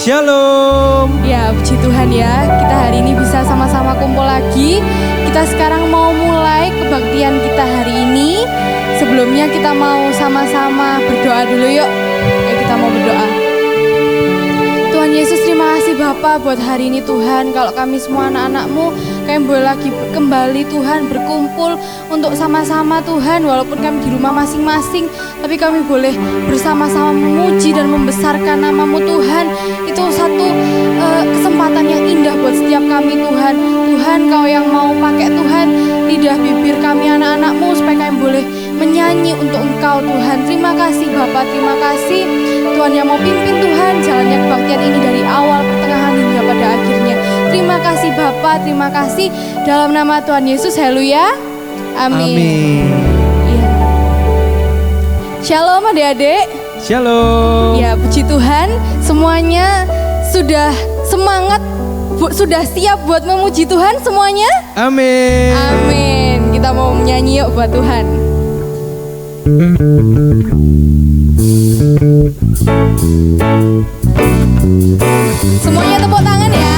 Shalom. Ya, puji Tuhan ya, kita hari ini bisa sama-sama kumpul lagi. Kita sekarang mau mulai kebaktian kita hari ini. Sebelumnya kita mau sama-sama berdoa dulu yuk. Ayo kita mau berdoa. Tuhan Yesus, terima kasih Bapa buat hari ini Tuhan. Kalau kami semua anak-anak-Mu, kami boleh lagi kembali Tuhan berkumpul untuk sama-sama Tuhan. Walaupun kami di rumah masing-masing, tapi kami boleh bersama-sama memuji dan membesarkan nama-Mu Tuhan. Itu satu kesempatan yang indah buat setiap kami Tuhan. Tuhan, Kau yang mau pakai Tuhan lidah bibir kami anak-anak-Mu supaya kami boleh menyanyi untuk Engkau Tuhan. Terima kasih Bapa, terima kasih Tuhan yang mau pimpin Tuhan jalannya kebaktian ini dari awal, pertengahan hingga pada akhirnya. Terima kasih Bapa, terima kasih dalam nama Tuhan Yesus. Haleluya. Amin. Amin. Ya. Shalom adik-adik. Shalom. Ya, puji Tuhan, semuanya sudah semangat, sudah siap buat memuji Tuhan semuanya? Amin. Amin. Kita mau menyanyi yuk buat Tuhan. Semuanya tepuk tangan ya.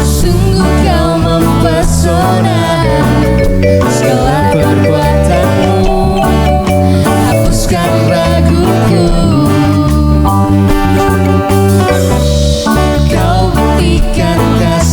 Sungguh kau mempesona, segala perbuatanmu hapuskan raguku. Kau buktikan kasih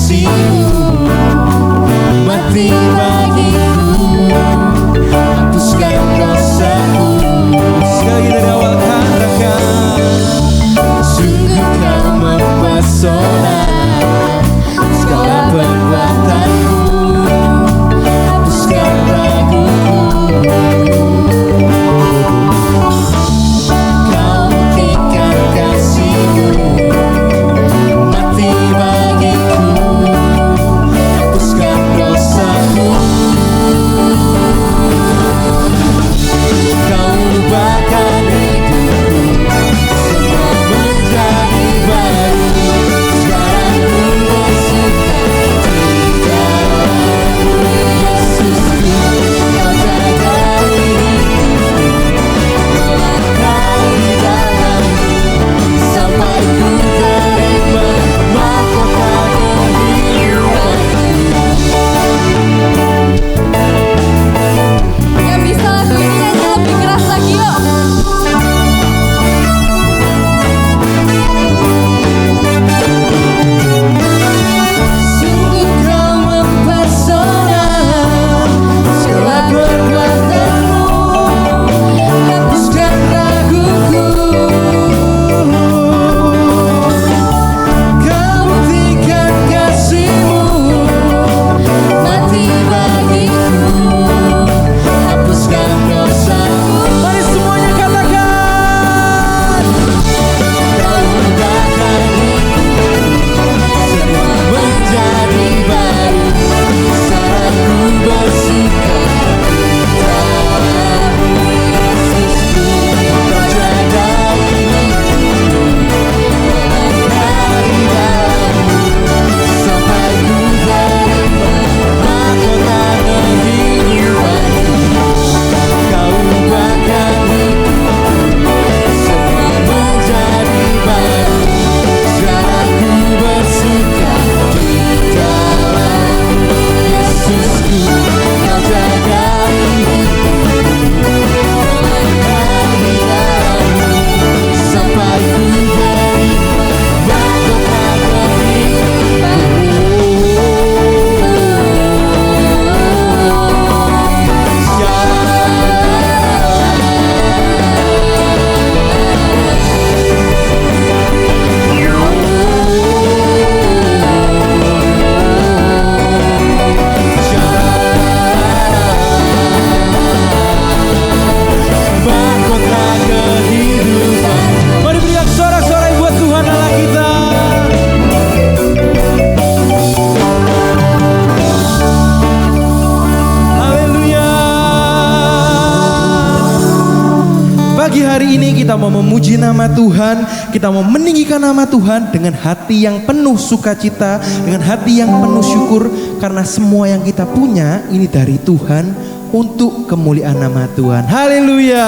kita mau memuji nama Tuhan, kita mau meninggikan nama Tuhan dengan hati yang penuh sukacita, dengan hati yang penuh syukur, karena semua yang kita punya ini dari Tuhan untuk kemuliaan nama Tuhan. Haleluya.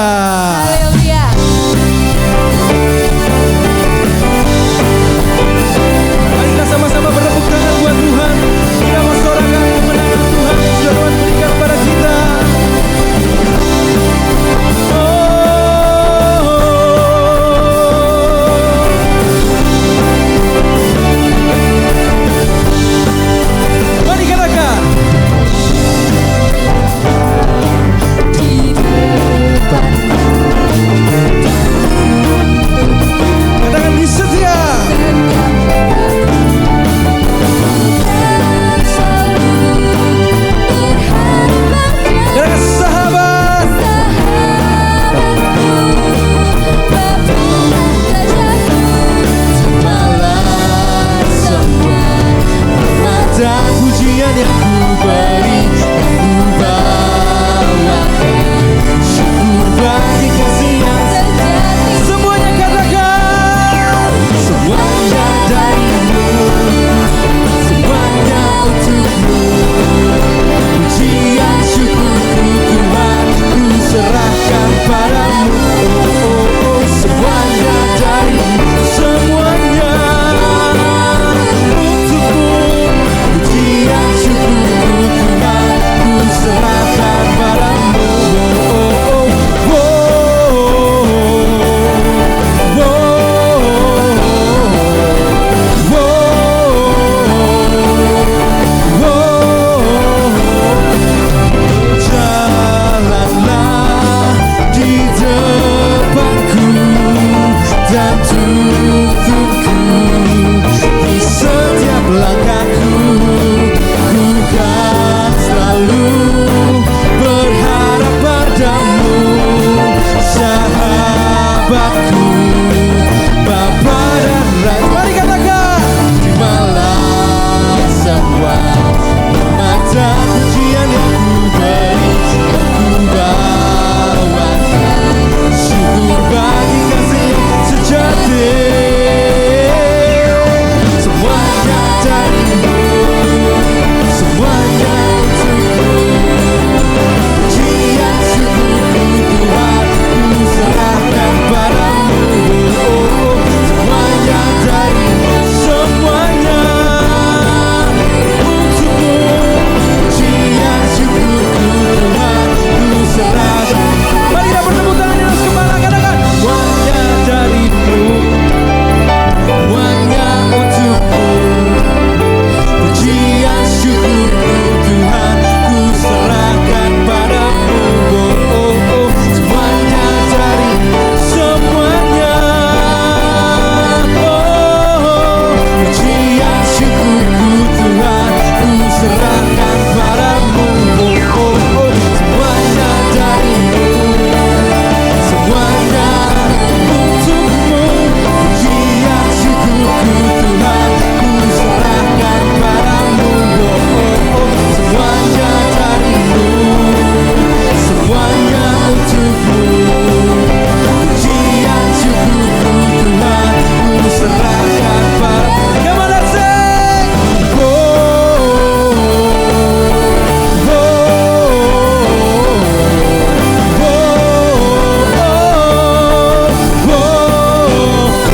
Haleluya. Mari kita sama-sama bertepuk tangan buat Tuhan. Kita mensorakan kemenangan Tuhan yang sudah Tuhan berikan kepada kita. Mari katakan. Katakan di setia. Katakan sahabat. Dan pujian yang ku beri, yang ku bawakan, syukur bagi kasih yang sejati. Semuanya katakan, semuanya darimu, semuanya untukmu. Pujian syukurku Tuhan, ku serahkan padamu. Semuanya darimu, semuanya untukmu. Pujian syukurku Tuhan, ku serahkan padamu. Jalanlah di depanku dan tuntunku di setiap langkahku. Ku kan selalu berharap padamu, sahabatku, Bapa dan Raja. Mari katakan, terimalah semua hormat dan pujian yang ku beri, yang ku bawakan, syukur bagi kasih yang sejati. Semuanya darimu, semuanya untukmu. Pujian syukurku Tuhan, ku serahkan padamu. Semuanya darimu, semuanya untukmu. Pujian syukurku Tuhan, ku serahkan. Mari kita bertepuk tangan di atas kepala, katakan, semuanya darimu, semuanya untukmu. Pujian syukurku Tuhan, ku serahkan padamu. Semuanya darimu, semuanya. Pujian syukurku Tuhan, ku serahkan padamu. Semuanya darimu, semuanya untukmu. Pujian syukurku Tuhan, ku serahkan padamu. Semuanya darimu, semuanya untukmu. Pujian syukurku Tuhan, ku serahkan padamu. Come on, let's sing.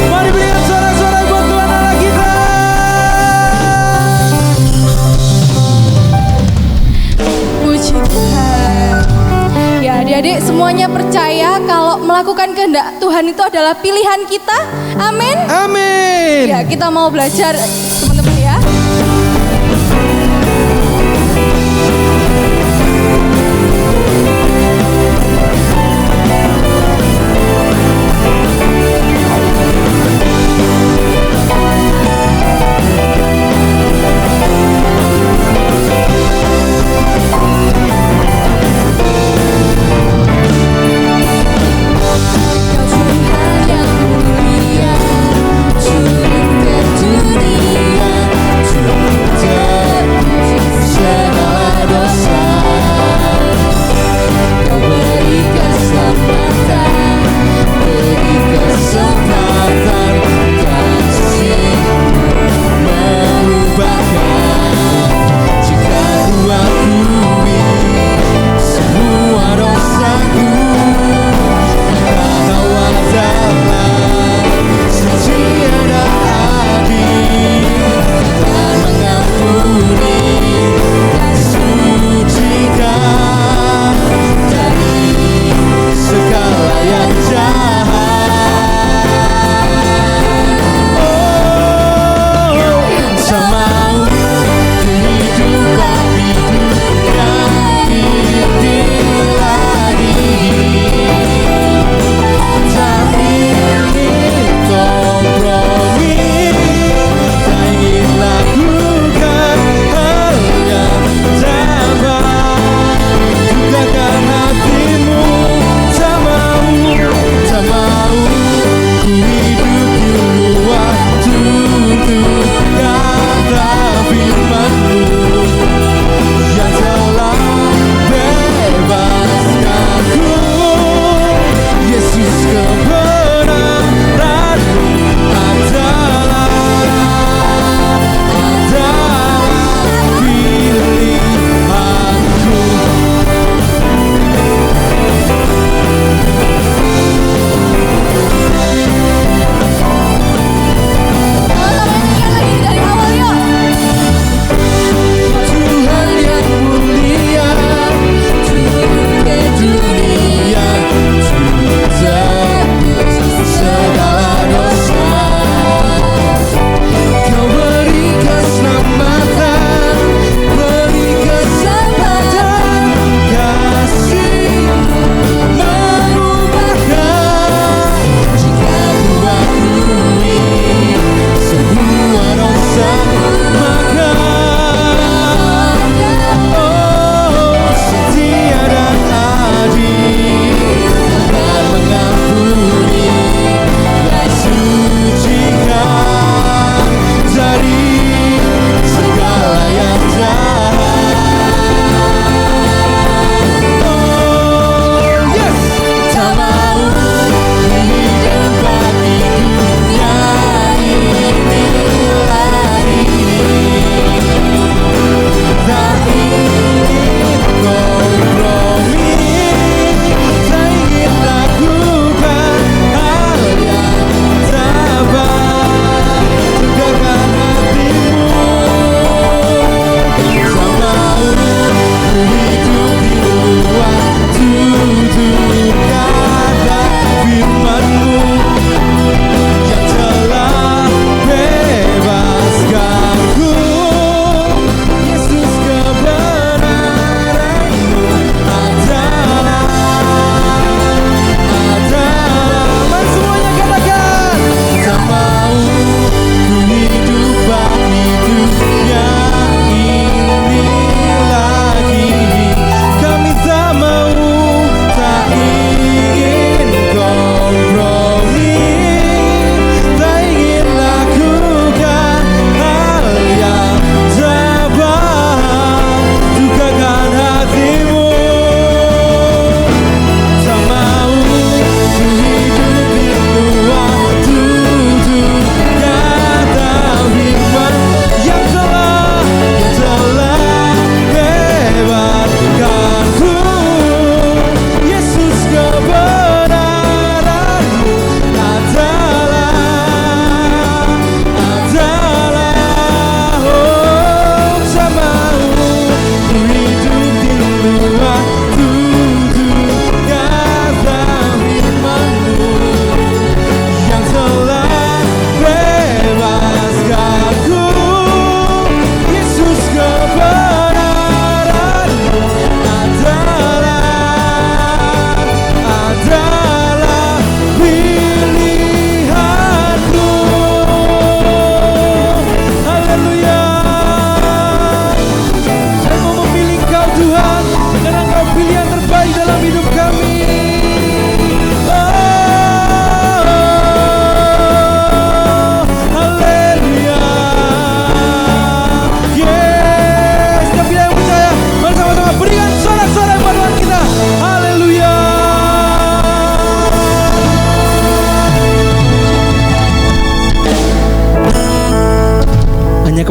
Mari berikan sorak-sorai buat Tuhan Allah kita. Puji Tuhan. Ya adik-adik semuanya percaya kalau melakukan kehendak Tuhan itu adalah pilihan kita. Amin. Amin. Ya kita mau belajar teman-teman ya. Tuhan yang mulia, turun ke dunia.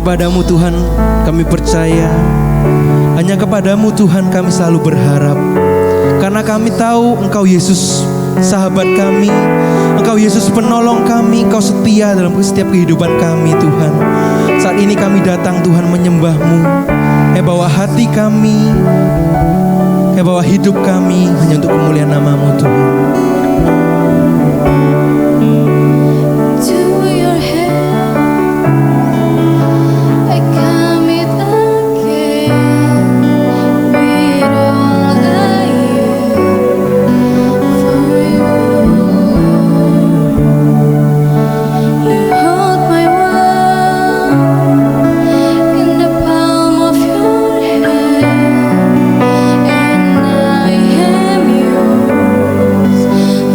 kepadamu Tuhan kami percaya, hanya kepadamu Tuhan kami selalu berharap. Karena kami tahu Engkau Yesus sahabat kami, Engkau Yesus penolong kami, Engkau setia dalam setiap kehidupan kami Tuhan. Saat ini kami datang Tuhan menyembah-Mu. Bawa hati kami, bawa hidup kami hanya untuk kemuliaan nama-Mu Tuhan.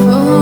For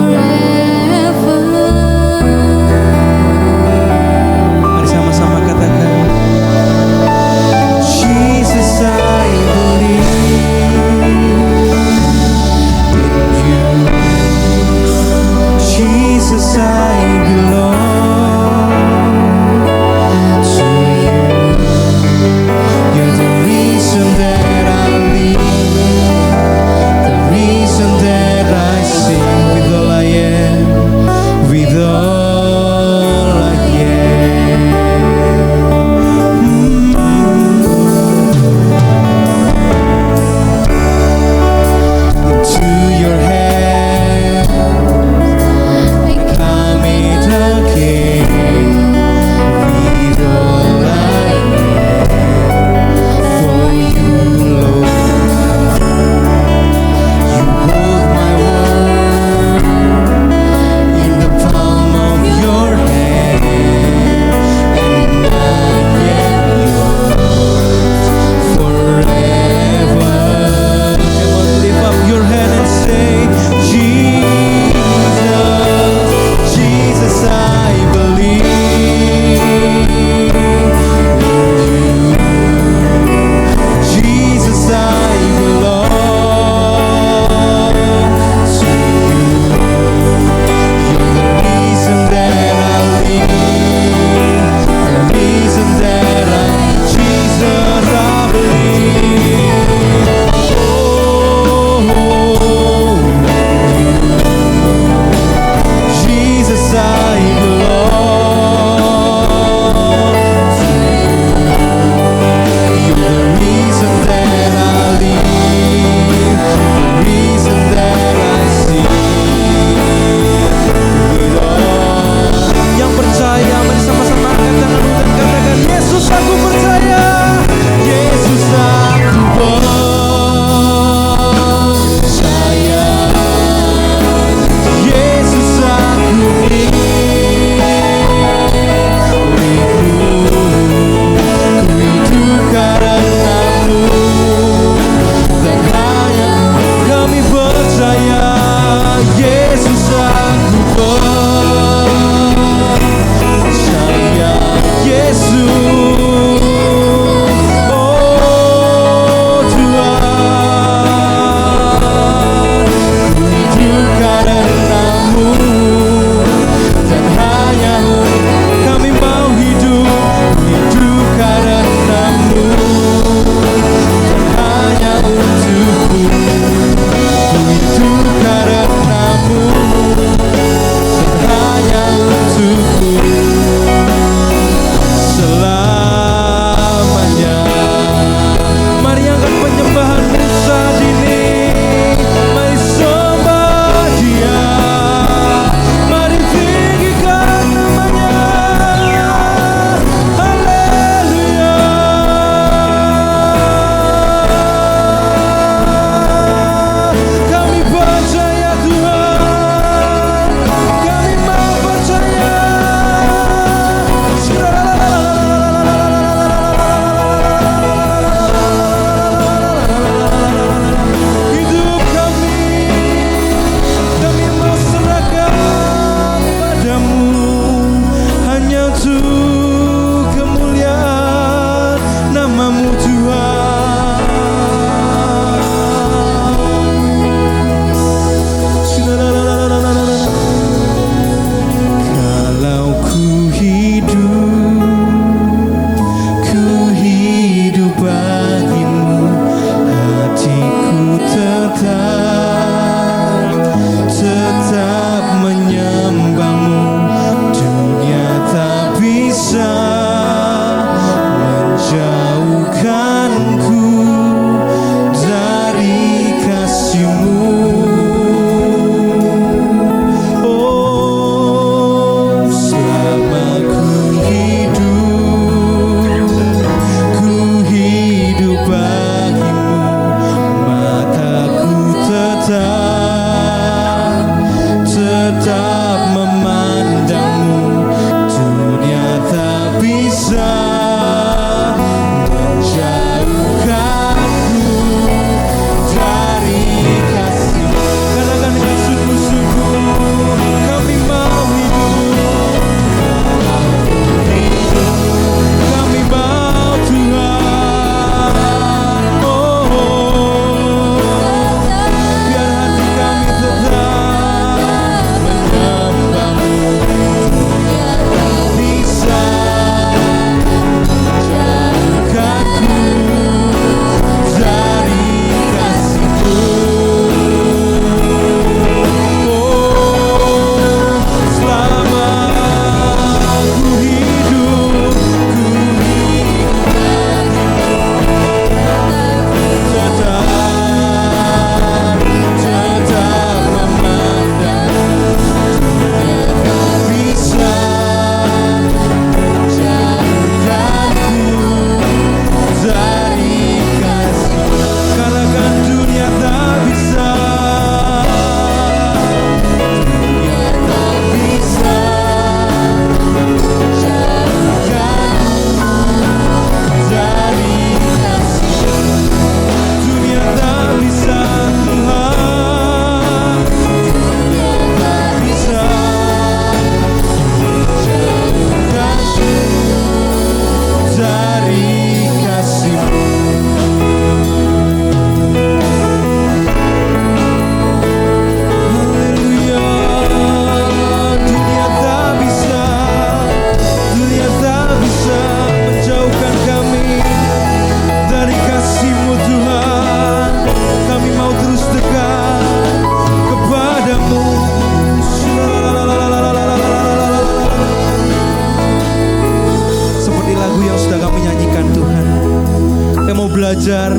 mau belajar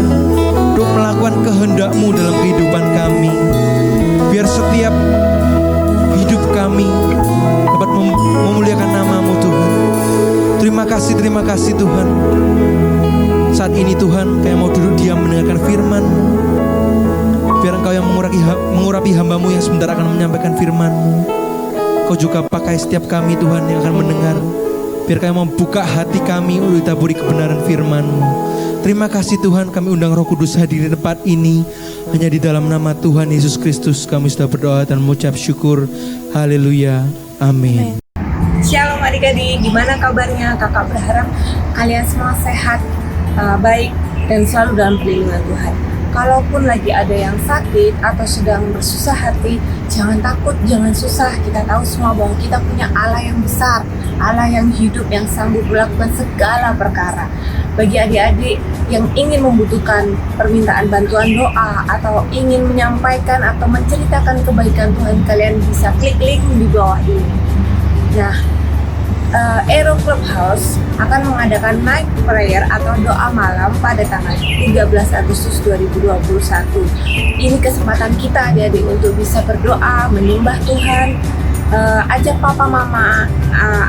untuk melakukan kehendak-Mu dalam kehidupan kami. Biar setiap hidup kami dapat memuliakan nama-Mu Tuhan. Terima kasih Tuhan. Saat ini Tuhan, kami mau duduk diam mendengarkan firman-Mu. Biar Engkau yang mengurapi hamba-Mu yang sebentar akan menyampaikan firman-Mu. Kau juga pakai setiap kami Tuhan yang akan mendengar. Biar kami membuka hati kami untuk ditaburi kebenaran firman-Mu. Terima kasih Tuhan, kami undang Roh Kudus hadir di tempat ini. Hanya di dalam nama Tuhan Yesus Kristus kami sudah berdoa dan mengucap syukur. Haleluya. Amin. Shalom adik-adik, gimana kabarnya? Kakak berharap kalian semua sehat, baik, dan selalu dalam perlindungan Tuhan. Kalaupun lagi ada yang sakit atau sedang bersusah hati, jangan takut, jangan susah. Kita tahu semua bahwa kita punya Allah yang besar, Allah yang hidup, yang sanggup melakukan segala perkara. Bagi adik-adik yang ingin membutuhkan permintaan bantuan doa atau ingin menyampaikan atau menceritakan kebaikan Tuhan, kalian bisa klik link di bawah ini. Nah, Aero Clubhouse akan mengadakan night prayer atau doa malam pada tanggal 13 Agustus 2021. Ini kesempatan kita adik-adik untuk bisa berdoa, menyembah Tuhan. Ajak papa mama,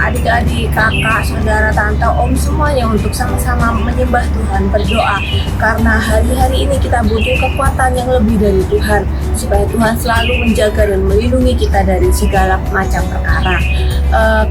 adik-adik, kakak, saudara, tante, om semuanya untuk sama-sama menyembah Tuhan, berdoa. Karena hari-hari ini kita butuh kekuatan yang lebih dari Tuhan, supaya Tuhan selalu menjaga dan melindungi kita dari segala macam perkara.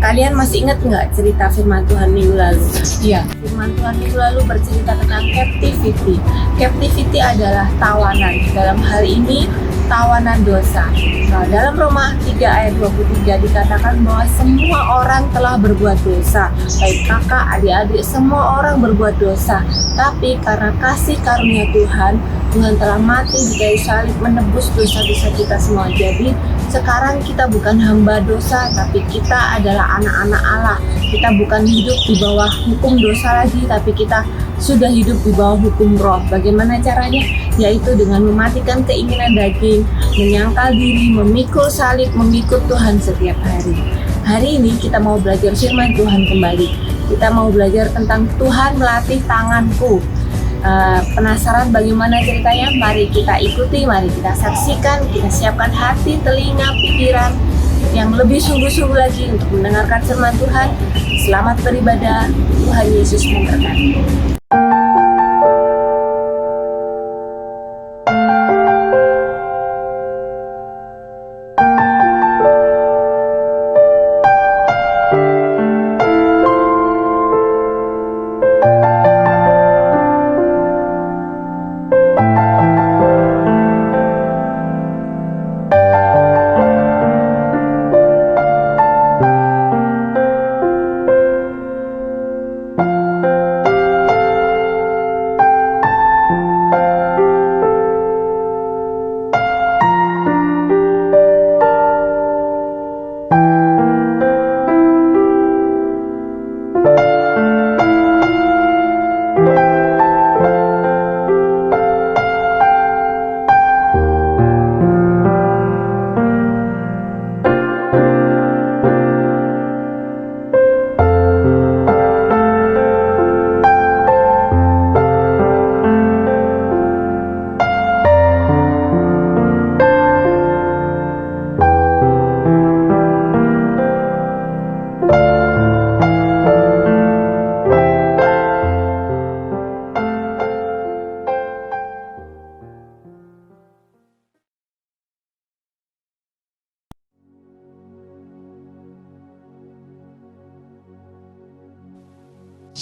Kalian masih ingat nggak cerita firman Tuhan minggu lalu? Iya, firman Tuhan minggu lalu bercerita tentang captivity. Captivity adalah tawanan. Dalam hal ini tawanan dosa. Nah, dalam Roma 3 ayat 23 dikatakan bahwa semua orang telah berbuat dosa. Baik kakak, adik-adik, semua orang berbuat dosa. Tapi karena kasih karunia Tuhan, Tuhan telah mati di kayu salib menebus dosa-dosa kita semua. Jadi sekarang kita bukan hamba dosa, tapi kita adalah anak-anak Allah. Kita bukan hidup di bawah hukum dosa lagi, tapi kita sudah hidup di bawah hukum roh. Bagaimana caranya? Yaitu dengan mematikan keinginan daging, menyangkal diri, memikul salib, mengikut Tuhan setiap hari. Hari ini kita mau belajar firman Tuhan kembali. Kita mau belajar tentang Tuhan melatih tanganku. Penasaran bagaimana ceritanya? Mari kita ikuti, mari kita saksikan, kita siapkan hati, telinga, pikiran yang lebih sungguh-sungguh lagi untuk mendengarkan firman Tuhan. Selamat beribadah, Tuhan Yesus memberkati.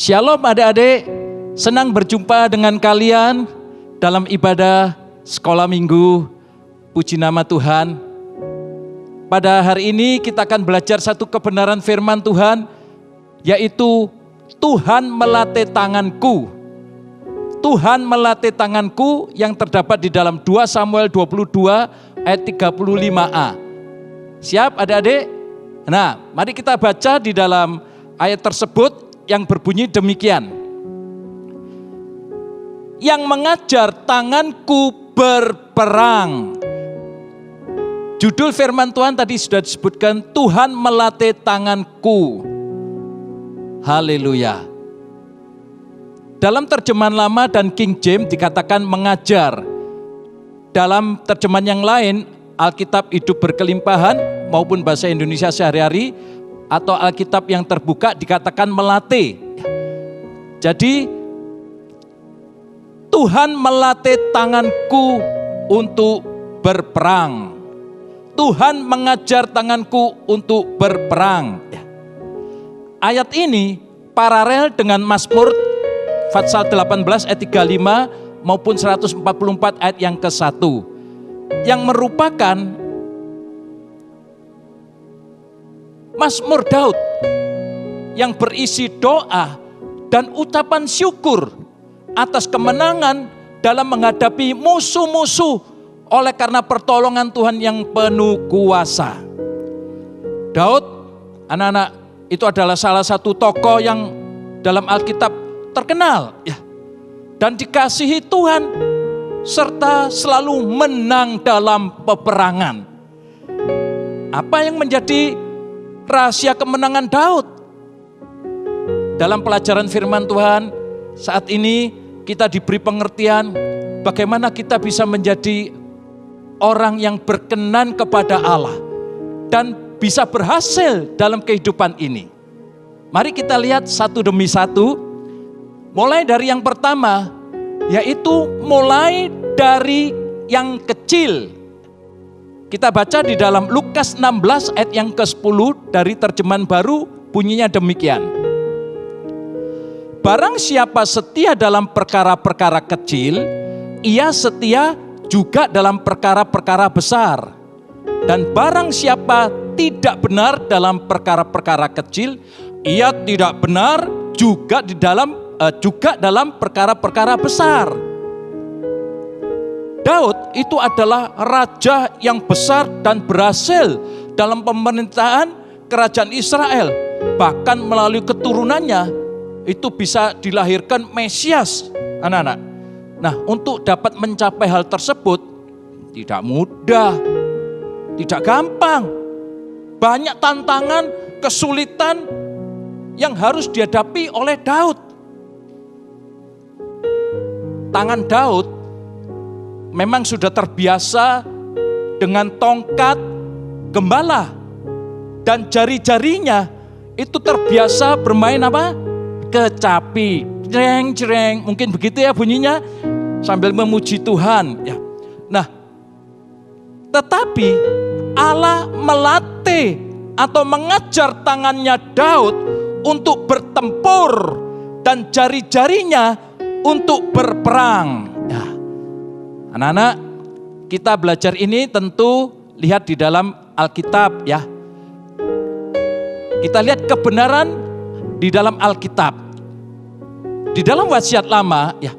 Shalom adik-adik, senang berjumpa dengan kalian dalam ibadah sekolah minggu. Puji nama Tuhan. Pada hari ini kita akan belajar satu kebenaran firman Tuhan, yaitu Tuhan melatih tanganku. Tuhan melatih tanganku yang terdapat di dalam 2 Samuel 22 ayat 35a. Siap adik-adik? Nah, mari kita baca di dalam ayat tersebut yang berbunyi demikian. Yang mengajar tanganku berperang. Judul firman Tuhan tadi sudah disebutkan, Tuhan melatih tanganku. Haleluya. Dalam terjemahan lama dan King James dikatakan mengajar. Dalam terjemahan yang lain, Alkitab Hidup Berkelimpahan maupun bahasa Indonesia sehari-hari atau Alkitab yang terbuka dikatakan melatih. Jadi Tuhan melatih tanganku untuk berperang. Tuhan mengajar tanganku untuk berperang. Ayat ini paralel dengan Mazmur Pasal 18 ayat 35 maupun 144 ayat yang ke-1 yang merupakan Mazmur Daud yang berisi doa dan ucapan syukur atas kemenangan dalam menghadapi musuh-musuh oleh karena pertolongan Tuhan yang penuh kuasa. Daud, anak-anak, itu adalah salah satu tokoh yang dalam Alkitab terkenal ya, dan dikasihi Tuhan serta selalu menang dalam peperangan. Apa yang menjadi rahasia kemenangan Daud? Dalam pelajaran firman Tuhan saat ini kita diberi pengertian bagaimana kita bisa menjadi orang yang berkenan kepada Allah dan bisa berhasil dalam kehidupan ini. Mari kita lihat satu demi satu. Mulai dari yang pertama, yaitu mulai dari yang kecil. Kita baca di dalam Lukas 16 ayat yang ke-10 dari terjemahan baru, bunyinya demikian. Barang siapa setia dalam perkara-perkara kecil, ia setia juga dalam perkara-perkara besar. Dan barang siapa tidak benar dalam perkara-perkara kecil, ia tidak benar juga dalam perkara-perkara besar. Daud itu adalah raja yang besar dan berhasil dalam pemerintahan kerajaan Israel. Bahkan melalui keturunannya itu bisa dilahirkan Mesias, anak-anak. Nah, untuk dapat mencapai hal tersebut tidak mudah, tidak gampang. Banyak tantangan, kesulitan yang harus dihadapi oleh Daud. Tangan Daud memang sudah terbiasa dengan tongkat gembala dan jari-jarinya itu terbiasa bermain apa? Kecapi, jreng-jreng, mungkin begitu ya bunyinya sambil memuji Tuhan. Ya. Nah, tetapi Allah melatih atau mengajar tangannya Daud untuk bertempur dan jari-jarinya untuk berperang. Ya. Anak-anak, kita belajar ini tentu lihat di dalam Alkitab ya. Kita lihat kebenaran di dalam Alkitab. Di dalam wasiat lama ya.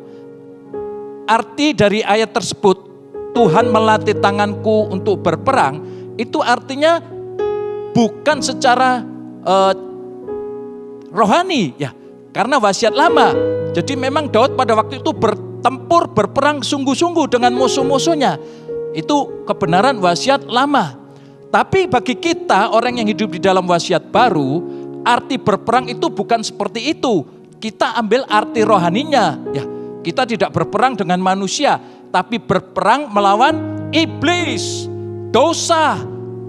Arti dari ayat tersebut, Tuhan melatih tanganku untuk berperang, itu artinya bukan secara rohani ya. Karena wasiat lama. Jadi memang Daud pada waktu itu bertempur, berperang sungguh-sungguh dengan musuh-musuhnya. Itu kebenaran wasiat lama. Tapi bagi kita orang yang hidup di dalam wasiat baru, arti berperang itu bukan seperti itu. Kita ambil arti rohaninya. Ya, kita tidak berperang dengan manusia, tapi berperang melawan iblis, dosa,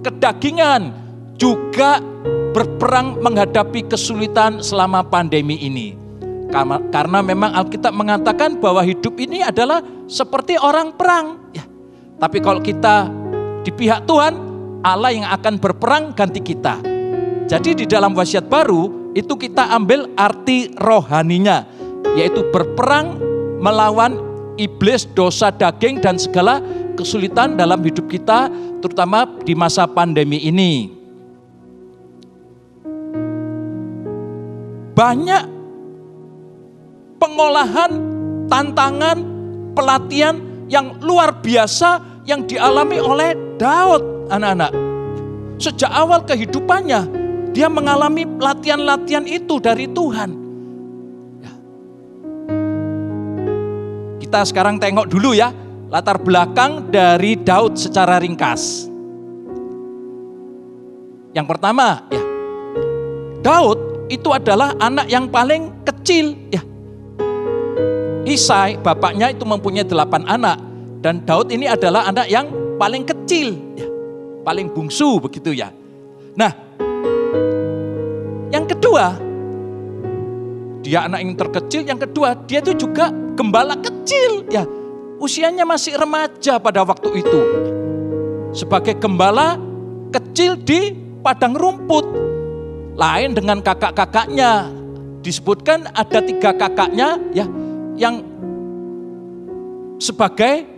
kedagingan, juga berperang menghadapi kesulitan selama pandemi ini. Karena memang Alkitab mengatakan bahwa hidup ini adalah seperti orang perang. Ya. Tapi kalau kita di pihak Tuhan, Allah yang akan berperang ganti kita. Jadi di dalam wasiat baru itu kita ambil arti rohaninya, yaitu berperang melawan iblis, dosa daging dan segala kesulitan dalam hidup kita, terutama di masa pandemi ini. Banyak pengolahan, tantangan, pelatihan yang luar biasa yang dialami oleh Daud, anak-anak. Sejak awal kehidupannya, dia mengalami latihan-latihan itu dari Tuhan. Ya. Kita sekarang tengok dulu ya, latar belakang dari Daud secara ringkas. Yang pertama, ya, Daud itu adalah anak yang paling kecil, ya. Isai, bapaknya itu mempunyai 8 anak. Dan Daud ini adalah anak yang paling kecil, ya, paling bungsu begitu ya. Nah, yang kedua, dia anak yang terkecil. Yang kedua, dia itu juga gembala kecil, ya. Usianya masih remaja pada waktu itu. Sebagai gembala kecil di padang rumput. Lain dengan kakak-kakaknya. Disebutkan ada 3 kakaknya, ya, yang sebagai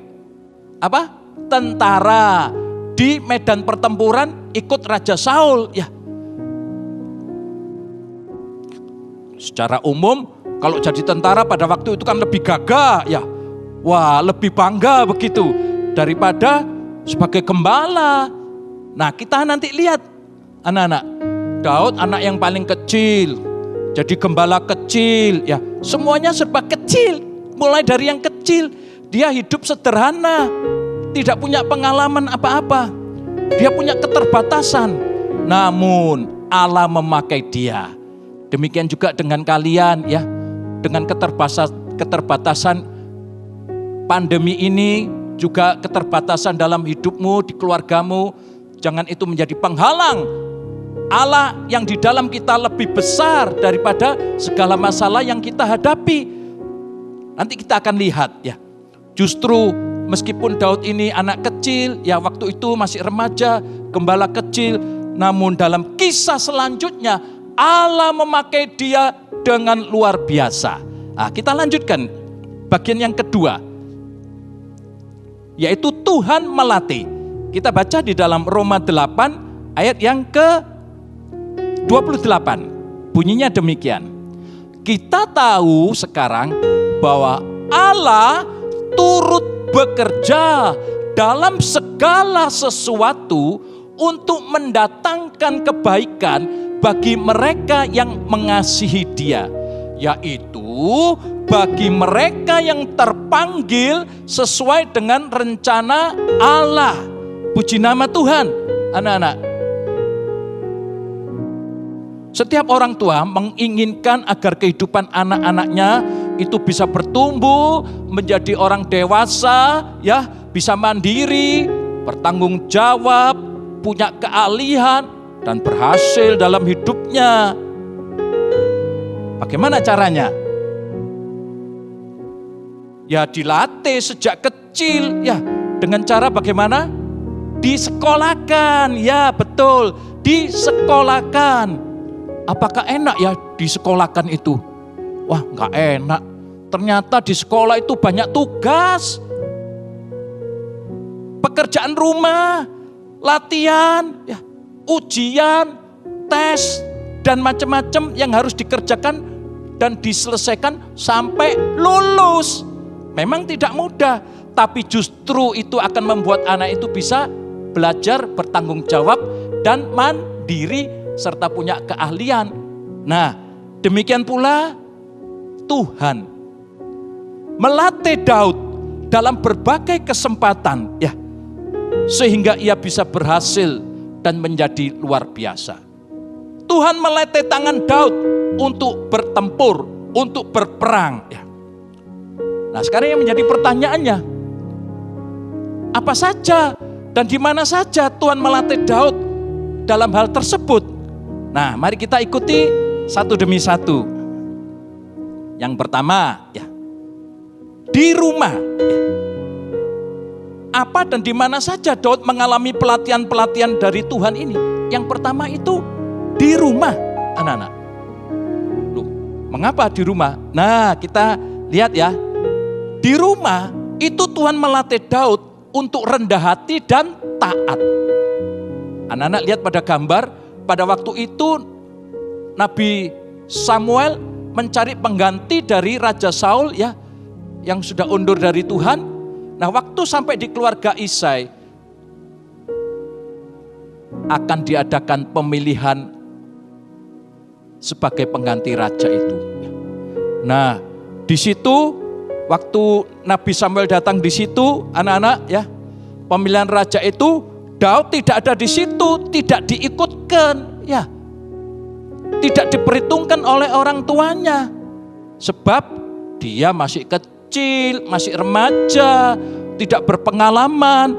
tentara di medan pertempuran ikut Raja Saul, ya. Secara umum kalau jadi tentara pada waktu itu kan lebih gagah, ya. Wah, lebih bangga begitu daripada sebagai gembala. Nah, kita nanti lihat anak-anak, Daud anak yang paling kecil, jadi gembala kecil, ya. Semuanya serba kecil, mulai dari yang kecil. Dia hidup sederhana, tidak punya pengalaman apa-apa. Dia punya keterbatasan, namun Allah memakai dia. Demikian juga dengan kalian, ya. Dengan keterbatasan pandemi ini, juga keterbatasan dalam hidupmu, di keluargamu, jangan itu menjadi penghalang. Allah yang di dalam kita lebih besar daripada segala masalah yang kita hadapi. Nanti kita akan lihat, ya. Justru meskipun Daud ini anak kecil, ya waktu itu masih remaja, gembala kecil, namun dalam kisah selanjutnya Allah memakai dia dengan luar biasa. Nah, kita lanjutkan bagian yang kedua, yaitu Tuhan melatih. Kita baca di dalam Roma 8 ayat yang ke-28. Bunyinya demikian. Kita tahu sekarang bahwa Allah turut bekerja dalam segala sesuatu untuk mendatangkan kebaikan bagi mereka yang mengasihi Dia, yaitu bagi mereka yang terpanggil sesuai dengan rencana Allah. Puji nama Tuhan, anak-anak. Setiap orang tua menginginkan agar kehidupan anak-anaknya itu bisa bertumbuh menjadi orang dewasa, ya, bisa mandiri, bertanggung jawab, punya keahlian dan berhasil dalam hidupnya. Bagaimana caranya? Ya dilatih sejak kecil, ya, dengan cara bagaimana? Disekolahkan, ya betul, disekolahkan. Apakah enak ya disekolahkan itu? Wah, nggak enak. Ternyata di sekolah itu banyak tugas, pekerjaan rumah, latihan, ya, ujian, tes, dan macam-macam yang harus dikerjakan dan diselesaikan sampai lulus. Memang tidak mudah, tapi justru itu akan membuat anak itu bisa belajar bertanggung jawab dan mandiri serta punya keahlian. Nah, demikian pula Tuhan melatih Daud dalam berbagai kesempatan, ya, sehingga ia bisa berhasil dan menjadi luar biasa. Tuhan melatih tangan Daud untuk bertempur, untuk berperang, ya. Nah, sekarang yang menjadi pertanyaannya, apa saja dan di mana saja Tuhan melatih Daud dalam hal tersebut? Nah, mari kita ikuti satu demi satu. Yang pertama, ya, di rumah. Apa dan di mana saja Daud mengalami pelatihan-pelatihan dari Tuhan ini? Yang pertama itu di rumah, anak-anak. Loh, mengapa di rumah? Nah, kita lihat ya. Di rumah itu Tuhan melatih Daud untuk rendah hati dan taat. Anak-anak lihat pada gambar, pada waktu itu Nabi Samuel mencari pengganti dari Raja Saul, ya, yang sudah undur dari Tuhan. Nah, waktu sampai di keluarga Isai akan diadakan pemilihan sebagai pengganti raja itu. Nah, di situ waktu Nabi Samuel datang di situ, anak-anak, ya, pemilihan raja itu Daud tidak ada di situ, tidak diikutkan, ya. Tidak diperhitungkan oleh orang tuanya sebab dia masih kecil. kecil, masih remaja, tidak berpengalaman,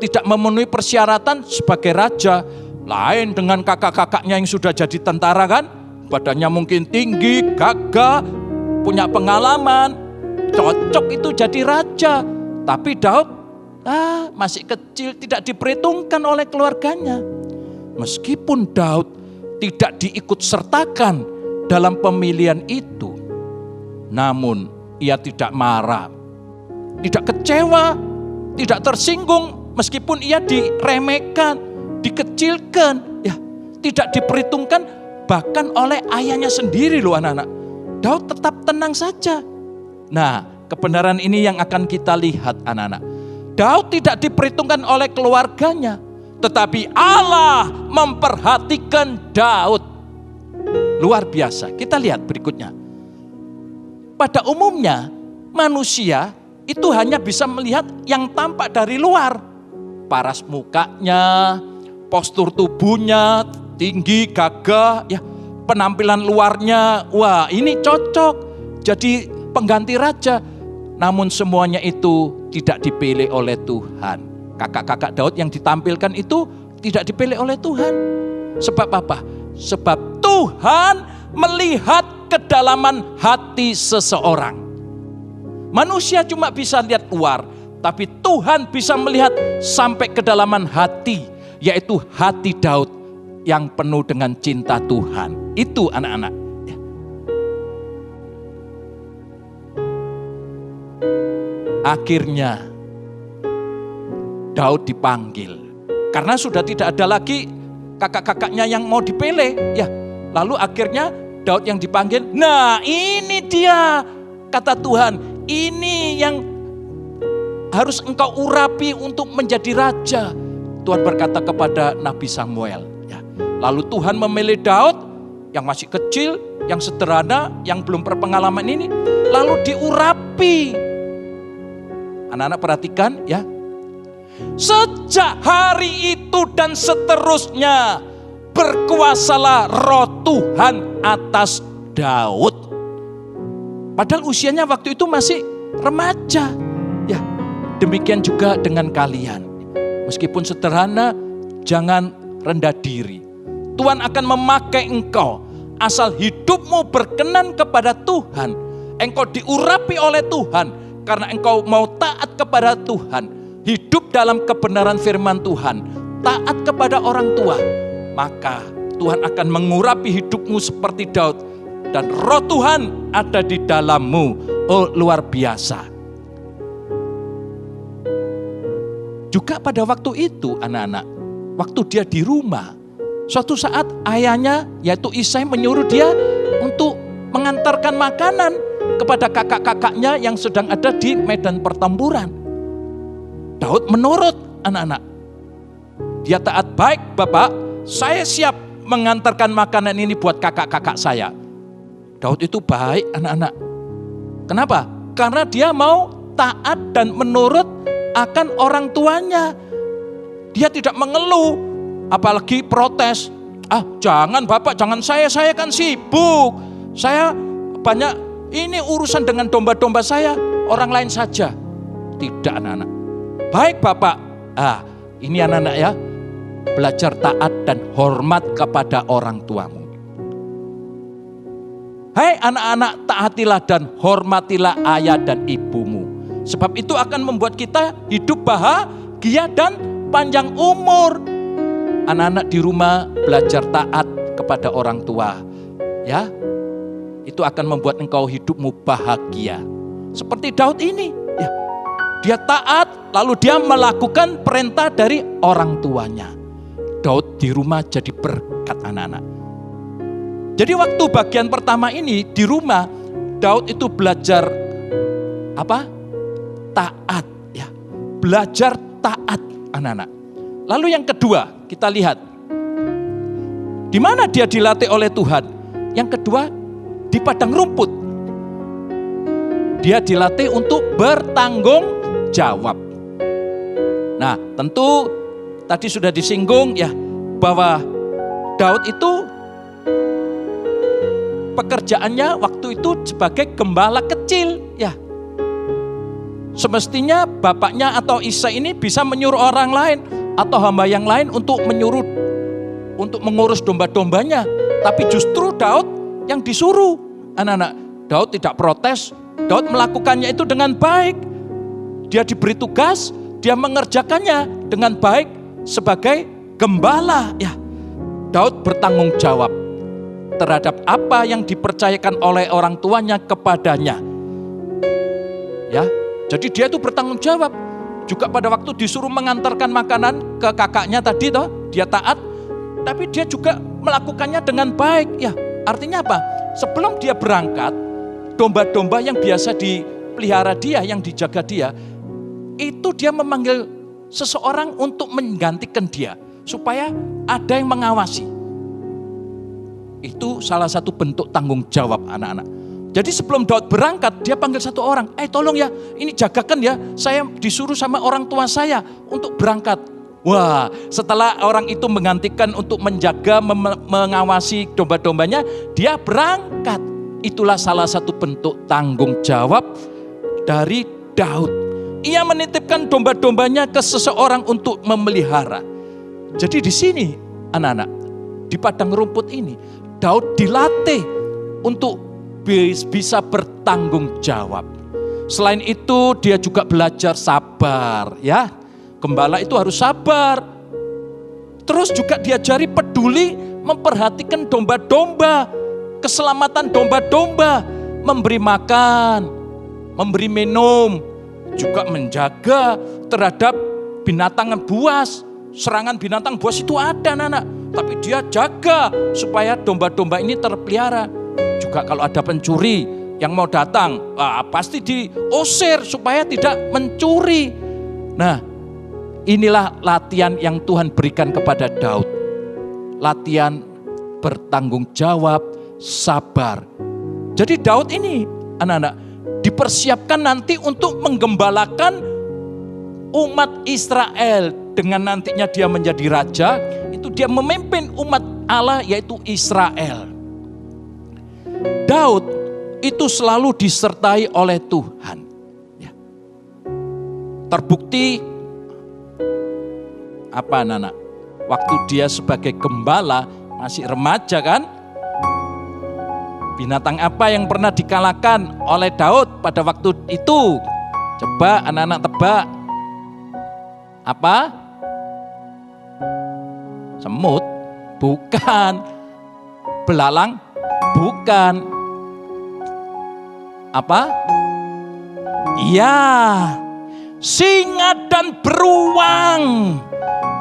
tidak memenuhi persyaratan sebagai raja. Lain dengan kakak-kakaknya yang sudah jadi tentara kan, badannya mungkin tinggi, gagah, punya pengalaman, cocok itu jadi raja. Tapi Daud masih kecil, tidak diperhitungkan oleh keluarganya. Meskipun Daud tidak diikut sertakan dalam pemilihan itu, namun ia tidak marah, tidak kecewa, tidak tersinggung meskipun ia diremehkan, dikecilkan, ya, tidak diperhitungkan bahkan oleh ayahnya sendiri loh anak-anak. Daud tetap tenang saja. Nah, kebenaran ini yang akan kita lihat anak-anak. Daud tidak diperhitungkan oleh keluarganya, tetapi Allah memperhatikan Daud. Luar biasa. Kita lihat berikutnya. Pada umumnya manusia itu hanya bisa melihat yang tampak dari luar. Paras mukanya, postur tubuhnya, tinggi, gagah, ya, penampilan luarnya, wah ini cocok jadi pengganti raja. Namun semuanya itu tidak dipilih oleh Tuhan. Kakak-kakak Daud yang ditampilkan itu tidak dipilih oleh Tuhan. Sebab apa? Sebab Tuhan melihat kedalaman hati seseorang. Manusia cuma bisa lihat luar, tapi Tuhan bisa melihat sampai kedalaman hati, yaitu hati Daud yang penuh dengan cinta Tuhan. Itu anak-anak. Akhirnya Daud dipanggil karena sudah tidak ada lagi kakak-kakaknya yang mau dipilih, ya. Lalu akhirnya Daud yang dipanggil. Nah, ini dia kata Tuhan, ini yang harus engkau urapi untuk menjadi raja. Tuhan berkata kepada Nabi Samuel, ya. Lalu Tuhan memilih Daud yang masih kecil, yang sederhana, yang belum berpengalaman ini, lalu diurapi. Anak-anak perhatikan ya. Sejak hari itu dan seterusnya berkuasalah roh Tuhan atas Daud. Padahal usianya waktu itu masih remaja. Ya, demikian juga dengan kalian. Meskipun sederhana, jangan rendah diri. Tuhan akan memakai engkau asal hidupmu berkenan kepada Tuhan. Engkau diurapi oleh Tuhan karena engkau mau taat kepada Tuhan, hidup dalam kebenaran firman Tuhan, taat kepada orang tua, maka Tuhan akan mengurapi hidupmu seperti Daud dan roh Tuhan ada di dalammu. Oh, luar biasa. Juga pada waktu itu anak-anak, waktu dia di rumah, suatu saat ayahnya yaitu Isai menyuruh dia untuk mengantarkan makanan kepada kakak-kakaknya yang sedang ada di medan pertempuran. Daud menurut anak-anak. Dia taat, baik Bapak, saya siap mengantarkan makanan ini buat kakak-kakak saya. Daud itu baik anak-anak. Kenapa? Karena dia mau taat dan menurut akan orang tuanya. Dia tidak mengeluh, apalagi protes. Jangan Bapak, jangan saya kan sibuk. Saya banyak ini urusan dengan domba-domba saya, orang lain saja. Tidak anak-anak. Baik Bapak. Ini anak-anak ya. Belajar taat dan hormat kepada orang tuamu. Hai anak-anak, taatilah dan hormatilah ayah dan ibumu. Sebab itu akan membuat kita hidup bahagia dan panjang umur. Anak-anak di rumah belajar taat kepada orang tua. Ya, itu akan membuat engkau hidupmu bahagia. Seperti Daud ini. Ya, dia taat, lalu dia melakukan perintah dari orang tuanya. Daud di rumah jadi berkat anak-anak. Jadi waktu bagian pertama ini di rumah, Daud itu belajar apa? Taat, ya. Belajar taat anak-anak. Lalu yang kedua, kita lihat di mana dia dilatih oleh Tuhan. Yang kedua, di padang rumput. Dia dilatih untuk bertanggung jawab. Nah, tentu tadi sudah disinggung ya bahwa Daud itu pekerjaannya waktu itu sebagai gembala kecil ya. semestinya bapaknya atau Isai ini bisa menyuruh orang lain atau hamba yang lain untuk mengurus domba-dombanya. Tapi justru Daud yang disuruh. Anak-anak, Daud tidak protes, Daud melakukannya itu dengan baik. Dia diberi tugas, dia mengerjakannya dengan baik sebagai gembala. Ya, Daud bertanggung jawab terhadap apa yang dipercayakan oleh orang tuanya kepadanya. Ya, jadi dia itu bertanggung jawab. Juga pada waktu disuruh mengantarkan makanan ke kakaknya tadi toh, dia taat, tapi dia juga melakukannya dengan baik. Ya, artinya apa? Sebelum dia berangkat, domba-domba yang biasa dipelihara dia, yang dijaga dia, itu dia memanggil seseorang untuk menggantikan dia, supaya ada yang mengawasi. Itu salah satu bentuk tanggung jawab anak-anak. Jadi sebelum Daud berangkat, dia panggil satu orang, tolong ya, ini jagakan ya, saya disuruh sama orang tua saya untuk berangkat. Wah, setelah orang itu menggantikan untuk menjaga, mengawasi domba-dombanya, dia berangkat. Itulah salah satu bentuk tanggung jawab dari Daud. Ia menitipkan domba-dombanya ke seseorang untuk memelihara. Jadi di sini, anak-anak, di padang rumput ini, Daud dilatih untuk bisa bertanggung jawab. Selain itu dia juga belajar sabar, ya. Gembala itu harus sabar. Terus juga diajari peduli memperhatikan domba-domba, keselamatan domba-domba, memberi makan, memberi minum, juga menjaga terhadap binatang buas. Serangan binatang buas itu ada, anak-anak, tapi dia jaga supaya domba-domba ini terpelihara. Juga kalau ada pencuri yang mau datang, pasti diusir supaya tidak mencuri. Nah, inilah latihan yang Tuhan berikan kepada Daud. Latihan bertanggung jawab, sabar. Jadi Daud ini, anak-anak, dipersiapkan nanti untuk menggembalakan umat Israel. Dengan nantinya dia menjadi raja, itu dia memimpin umat Allah yaitu Israel. Daud itu selalu disertai oleh Tuhan. Ya. Terbukti apa anak-anak? Waktu dia sebagai gembala masih remaja kan? Binatang apa yang pernah dikalahkan oleh Daud pada waktu itu? Coba anak-anak tebak. Apa? Semut? Bukan. Belalang? Bukan. Apa? Iya. Singa dan beruang.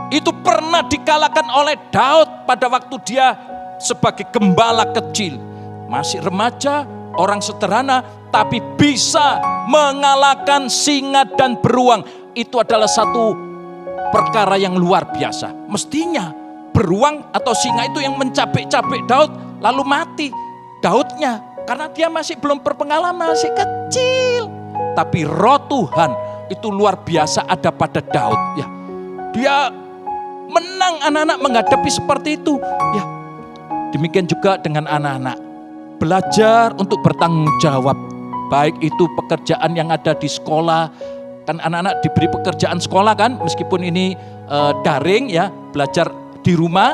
Itu pernah dikalahkan oleh Daud pada waktu dia sebagai gembala kecil. Masih remaja, orang sederhana, tapi bisa mengalahkan singa dan beruang. Itu adalah satu perkara yang luar biasa. Mestinya beruang atau singa itu yang mencapik-capik Daud lalu mati Daudnya, karena dia masih belum berpengalaman, masih kecil. Tapi roh Tuhan itu luar biasa ada pada Daud. Ya, dia menang anak-anak menghadapi seperti itu. Ya, demikian juga dengan anak-anak. Belajar untuk bertanggung jawab. Baik itu pekerjaan yang ada di sekolah. Kan anak-anak diberi pekerjaan sekolah kan, meskipun ini daring ya, belajar di rumah.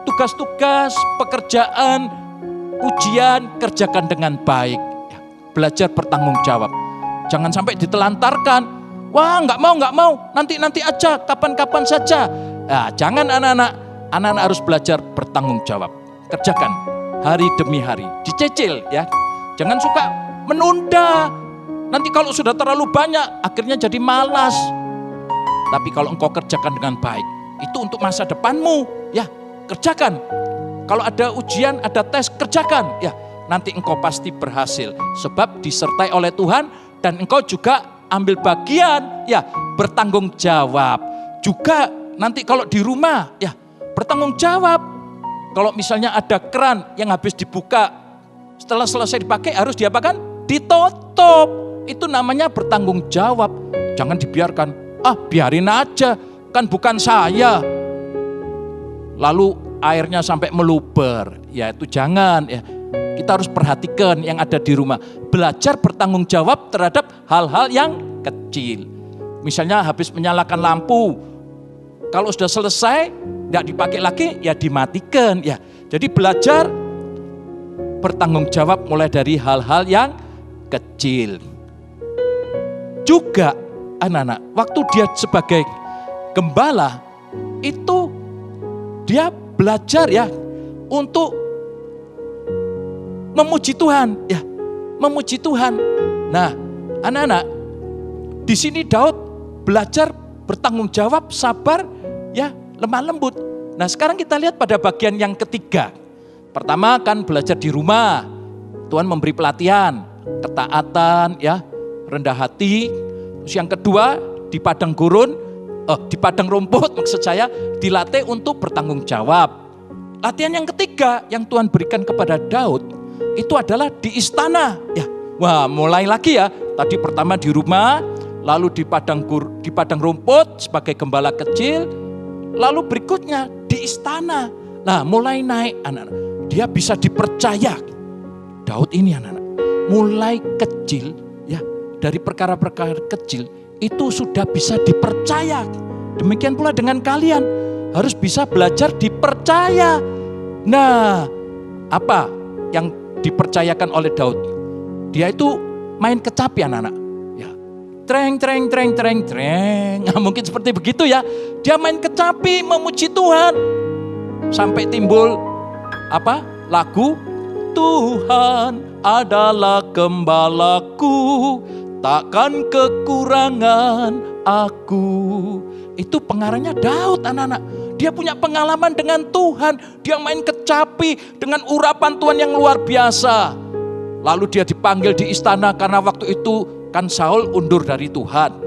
Tugas-tugas, pekerjaan, ujian, kerjakan dengan baik. Ya, belajar bertanggung jawab. Jangan sampai ditelantarkan. Wah, nggak mau, nanti aja, kapan-kapan saja. Nah, jangan anak-anak harus belajar bertanggung jawab. Kerjakan hari demi hari, dicicil ya. Jangan suka menunda. Nanti kalau sudah terlalu banyak, akhirnya jadi malas. Tapi kalau engkau kerjakan dengan baik, itu untuk masa depanmu ya. Kerjakan. Kalau ada ujian, ada tes, kerjakan. Ya, nanti engkau pasti berhasil. Sebab disertai oleh Tuhan dan engkau juga ambil bagian. Ya, bertanggung jawab. Juga nanti kalau di rumah, ya bertanggung jawab. Kalau misalnya ada keran yang habis dibuka, setelah selesai dipakai harus diapakan? Ditutup. Itu namanya bertanggung jawab. Jangan dibiarkan. Biarin aja. Kan bukan saya. Lalu airnya sampai meluber, ya itu jangan ya. Kita kita harus perhatikan yang ada di rumah. Belajar bertanggung jawab terhadap hal-hal yang kecil. Misalnya habis menyalakan lampu, kalau sudah selesai, tidak dipakai lagi, ya dimatikan. Ya. Jadi belajar bertanggung jawab mulai dari hal-hal yang kecil. Juga anak-anak, waktu dia sebagai gembala, itu dia belajar ya untuk memuji Tuhan. Ya, memuji Tuhan. Nah, anak-anak, di sini Daud belajar bertanggung jawab, sabar, ya lemah lembut. Nah sekarang kita lihat pada bagian yang ketiga. Pertama kan belajar di rumah. Tuhan memberi pelatihan, ketaatan, ya rendah hati. Terus yang kedua di padang gurun, di padang rumput maksud saya, dilatih untuk bertanggung jawab. Latihan yang ketiga yang Tuhan berikan kepada Daud itu adalah di istana. Ya, wah mulai lagi ya. Tadi pertama di rumah, lalu di padang rumput sebagai gembala kecil, lalu berikutnya di istana. Nah mulai naik anak-anak, dia bisa dipercaya. Daud ini anak-anak, mulai kecil ya, dari perkara-perkara kecil itu sudah bisa dipercaya. Demikian pula dengan kalian, harus bisa belajar dipercaya. Nah apa yang dipercayakan oleh Daud? Dia itu main kecapi anak-anak. Treng. Nah, mungkin seperti begitu ya. Dia main kecapi memuji Tuhan. Sampai timbul apa? Lagu Tuhan adalah gembalaku, takkan kekurangan aku. Itu pengarangnya Daud anak-anak. Dia punya pengalaman dengan Tuhan. Dia main kecapi dengan urapan Tuhan yang luar biasa. Lalu dia dipanggil di istana karena waktu itu kan Saul undur dari Tuhan.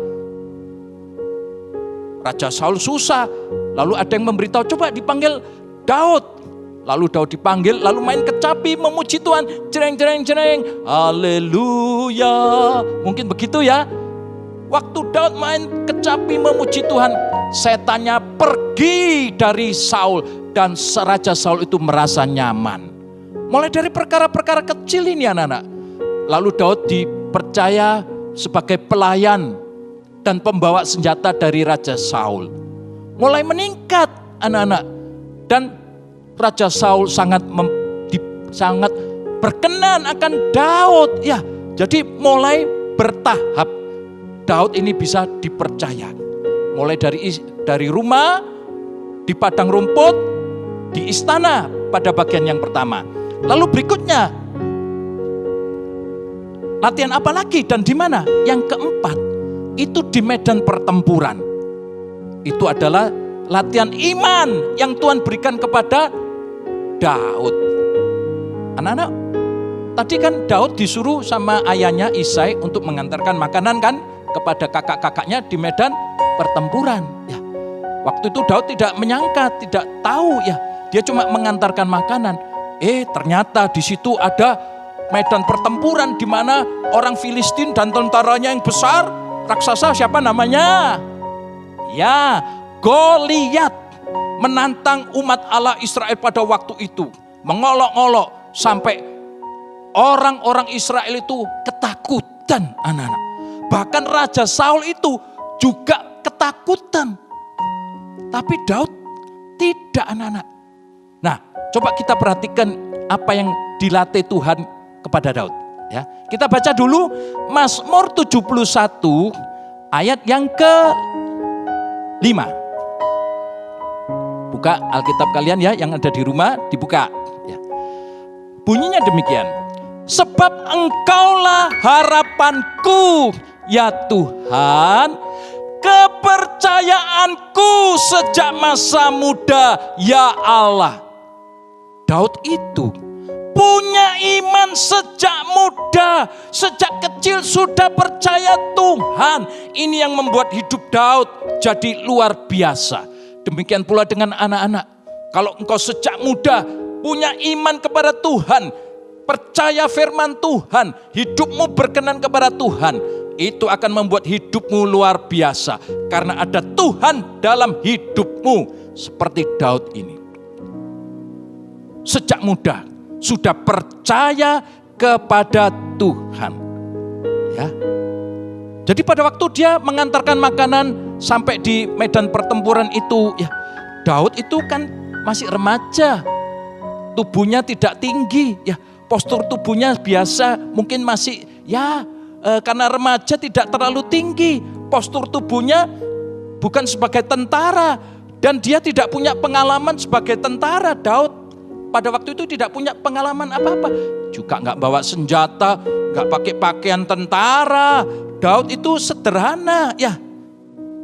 Raja Saul susah. Lalu ada yang memberitahu, coba dipanggil Daud. Lalu Daud dipanggil, lalu main kecapi memuji Tuhan. Jereng. Haleluya. Mungkin begitu ya. Waktu Daud main kecapi memuji Tuhan, setannya pergi dari Saul. Dan Raja Saul itu merasa nyaman. Mulai dari perkara-perkara kecil ini anak-anak. Lalu Daud dipercaya sebagai pelayan dan pembawa senjata dari Raja Saul. Mulai meningkat anak-anak. Dan Raja Saul sangat berkenan akan Daud. Ya, jadi mulai bertahap Daud ini bisa dipercaya. Mulai dari rumah, di padang rumput, di istana pada bagian yang pertama. Lalu berikutnya, latihan apa lagi dan di mana? Yang keempat, itu di medan pertempuran. Itu adalah latihan iman yang Tuhan berikan kepada Daud. Anak-anak, tadi kan Daud disuruh sama ayahnya Isai untuk mengantarkan makanan kan kepada kakak-kakaknya di medan pertempuran. Ya, waktu itu Daud tidak menyangka, tidak tahu ya, dia cuma mengantarkan makanan. Ternyata di situ ada medan pertempuran di mana orang Filistin dan tentaranya yang besar, raksasa siapa namanya? Ya, Goliat menantang umat Allah Israel pada waktu itu. Mengolok-olok sampai orang-orang Israel itu ketakutan anak-anak. Bahkan Raja Saul itu juga ketakutan. Tapi Daud tidak anak-anak. Nah, coba kita perhatikan apa yang dilatih Tuhan kepada Daud. Ya, kita baca dulu Mazmur 71 ayat yang ke-5. Buka Alkitab kalian ya, yang ada di rumah dibuka. Ya. Bunyinya demikian. Sebab Engkaulah harapanku, ya Tuhan, kepercayaanku sejak masa muda, ya Allah. Daud itu punya iman sejak muda, sejak kecil sudah percaya Tuhan. Ini yang membuat hidup Daud jadi luar biasa. Demikian pula dengan anak-anak. Kalau engkau sejak muda punya iman kepada Tuhan, percaya firman Tuhan, hidupmu berkenan kepada Tuhan, itu akan membuat hidupmu luar biasa. Karena ada Tuhan dalam hidupmu seperti Daud ini. Sejak muda sudah percaya kepada Tuhan. Ya. Jadi pada waktu dia mengantarkan makanan sampai di medan pertempuran itu, ya, Daud itu kan masih remaja, tubuhnya tidak tinggi, ya, postur tubuhnya biasa, mungkin masih karena remaja tidak terlalu tinggi, postur tubuhnya bukan sebagai tentara, dan dia tidak punya pengalaman sebagai tentara. Daud pada waktu itu tidak punya pengalaman apa-apa, juga nggak bawa senjata, nggak pakai pakaian tentara. Daud itu sederhana, ya.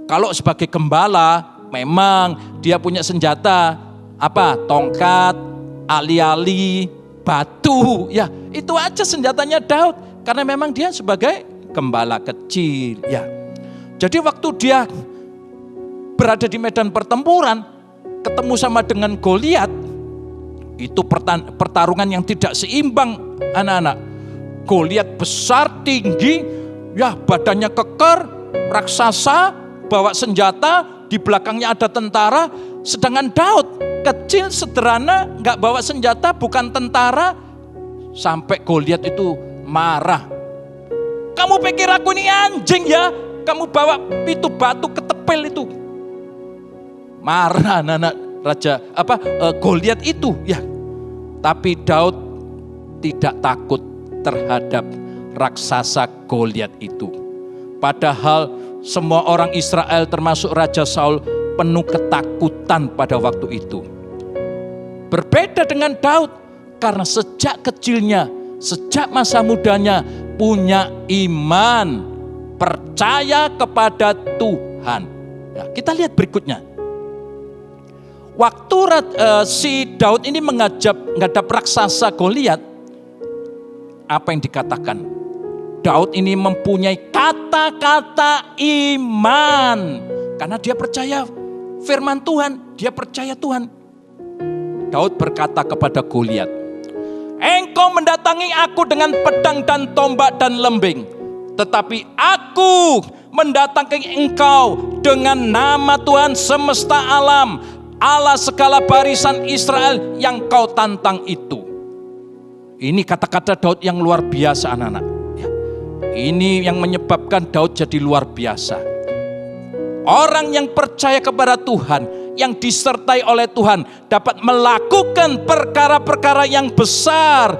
Kalau sebagai gembala, memang dia punya senjata apa? Tongkat, ali-ali, batu, ya. Itu aja senjatanya Daud. Karena memang dia sebagai gembala kecil, ya. Jadi waktu dia berada di medan pertempuran, ketemu sama dengan Goliat, itu pertarungan yang tidak seimbang, anak-anak. Goliat besar, tinggi, ya, badannya kekar, raksasa, bawa senjata, di belakangnya ada tentara. Sedangkan Daud kecil, sederhana, gak bawa senjata, bukan tentara. Sampai Goliat itu marah. Kamu pikir aku ini anjing ya? Kamu bawa itu batu ketepel itu. Marah anak raja Goliat itu, ya. Tapi Daud tidak takut terhadap raksasa Goliat itu. Padahal semua orang Israel termasuk Raja Saul penuh ketakutan pada waktu itu. Berbeda dengan Daud karena sejak kecilnya, sejak masa mudanya punya iman, percaya kepada Tuhan. Ya, kita lihat berikutnya. Waktu si Daud ini menghadap raksasa Goliat, apa yang dikatakan? Daud ini mempunyai kata-kata iman. Karena dia percaya firman Tuhan, dia percaya Tuhan. Daud berkata kepada Goliat, engkau mendatangi aku dengan pedang dan tombak dan lembing, tetapi aku mendatangi engkau dengan nama Tuhan semesta alam, Allah segala barisan Israel yang kau tantang itu. Ini kata-kata Daud yang luar biasa, anak-anak. Ya. Ini yang menyebabkan Daud jadi luar biasa. Orang yang percaya kepada Tuhan, yang disertai oleh Tuhan, dapat melakukan perkara-perkara yang besar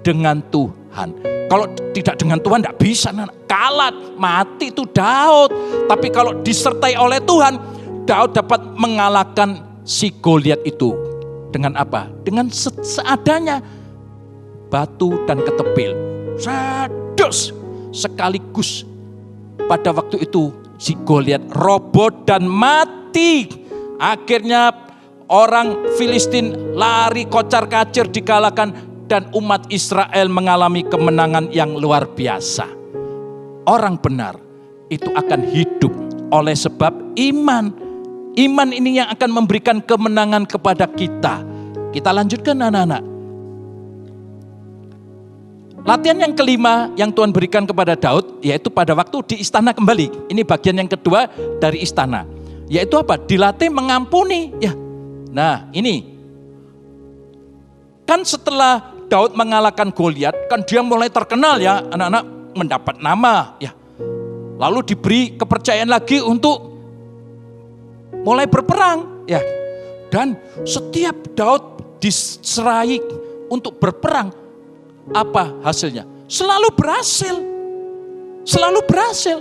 dengan Tuhan. Kalau tidak dengan Tuhan tidak bisa, kalah, mati itu Daud. Tapi kalau disertai oleh Tuhan, Daud dapat mengalahkan si Goliat itu. Dengan apa? Dengan seadanya, batu dan ketepil. Sados sekaligus. Pada waktu itu si Goliat roboh dan mati. Akhirnya orang Filistin lari kocar-kacir dikalahkan dan umat Israel mengalami kemenangan yang luar biasa. Orang benar itu akan hidup oleh sebab iman. Iman ini yang akan memberikan kemenangan kepada kita. Kita lanjutkan, anak-anak. Latihan yang kelima yang Tuhan berikan kepada Daud, yaitu pada waktu di istana kembali. Ini bagian yang kedua dari istana. Yaitu apa? Dilatih mengampuni. Ya. Nah, ini. Kan setelah Daud mengalahkan Goliat, kan dia mulai terkenal, ya, anak-anak, mendapat nama, ya. Lalu diberi kepercayaan lagi untuk mulai berperang, ya. Dan setiap Daud diserai untuk berperang, apa hasilnya? Selalu berhasil. Selalu berhasil.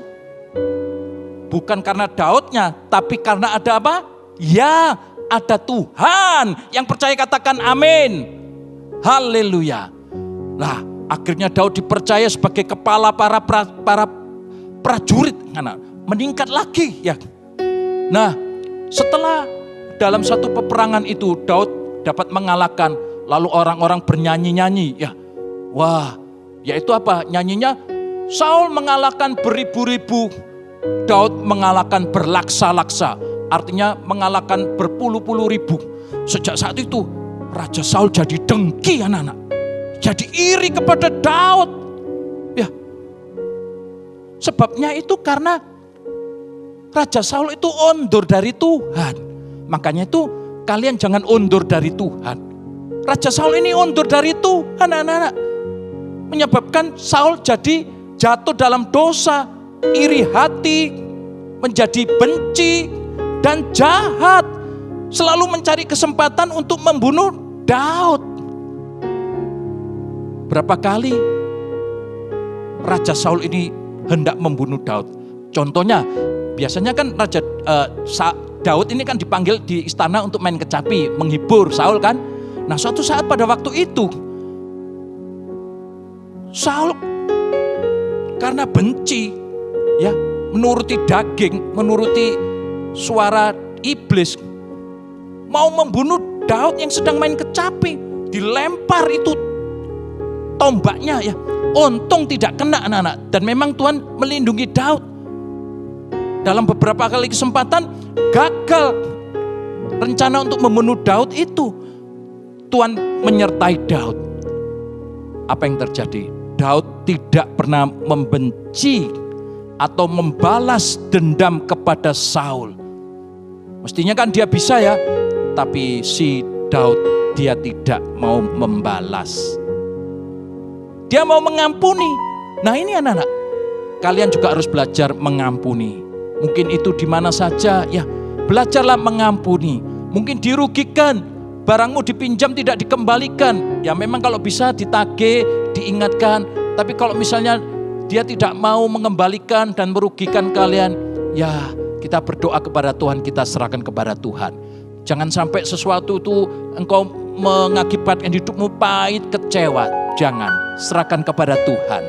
Bukan karena Daudnya, tapi karena ada apa? Ya, ada Tuhan. Yang percaya katakan amin. Haleluya. Nah, akhirnya Daud dipercaya sebagai kepala para prajurit. Meningkat lagi, ya. Nah, setelah dalam satu peperangan itu Daud dapat mengalahkan, lalu orang-orang bernyanyi-nyanyi, ya. Wah, yaitu apa? Nyanyinya Saul mengalahkan beribu-ribu, Daud mengalahkan berlaksa-laksa. Artinya mengalahkan berpuluh-puluh ribu. Sejak saat itu Raja Saul jadi dengki, anak-anak. Jadi iri kepada Daud. Ya. Sebabnya itu karena Raja Saul itu undur dari Tuhan. Makanya itu kalian jangan undur dari Tuhan. Raja Saul ini undur dari Tuhan, anak-anak. Menyebabkan Saul jadi jatuh dalam dosa, iri hati, menjadi benci dan jahat. Selalu mencari kesempatan untuk membunuh Daud. Berapa kali Raja Saul ini hendak membunuh Daud. Contohnya, biasanya kan Daud ini kan dipanggil di istana untuk main kecapi, menghibur Saul kan. Nah, suatu saat pada waktu itu, Saul karena benci, ya, menuruti daging, menuruti suara iblis, mau membunuh Daud yang sedang main kecapi. Dilempar itu tombaknya, ya. Untung tidak kena, anak-anak. Dan memang Tuhan melindungi Daud. Dalam beberapa kali kesempatan gagal rencana untuk membunuh Daud itu. Tuhan menyertai Daud. Apa yang terjadi? Daud tidak pernah membenci atau membalas dendam kepada Saul. Mestinya kan dia bisa, ya. Tapi si Daud, dia tidak mau membalas. Dia mau mengampuni. Nah, ini anak-anak, kalian juga harus belajar mengampuni. Mungkin itu di mana saja, ya, belajarlah mengampuni. Mungkin dirugikan, barangmu dipinjam tidak dikembalikan. Ya memang kalau bisa ditagih, diingatkan. Tapi kalau misalnya dia tidak mau mengembalikan dan merugikan kalian, ya kita berdoa kepada Tuhan, kita serahkan kepada Tuhan. Jangan sampai sesuatu itu engkau mengakibatkan hidupmu pahit, kecewa. Jangan, serahkan kepada Tuhan.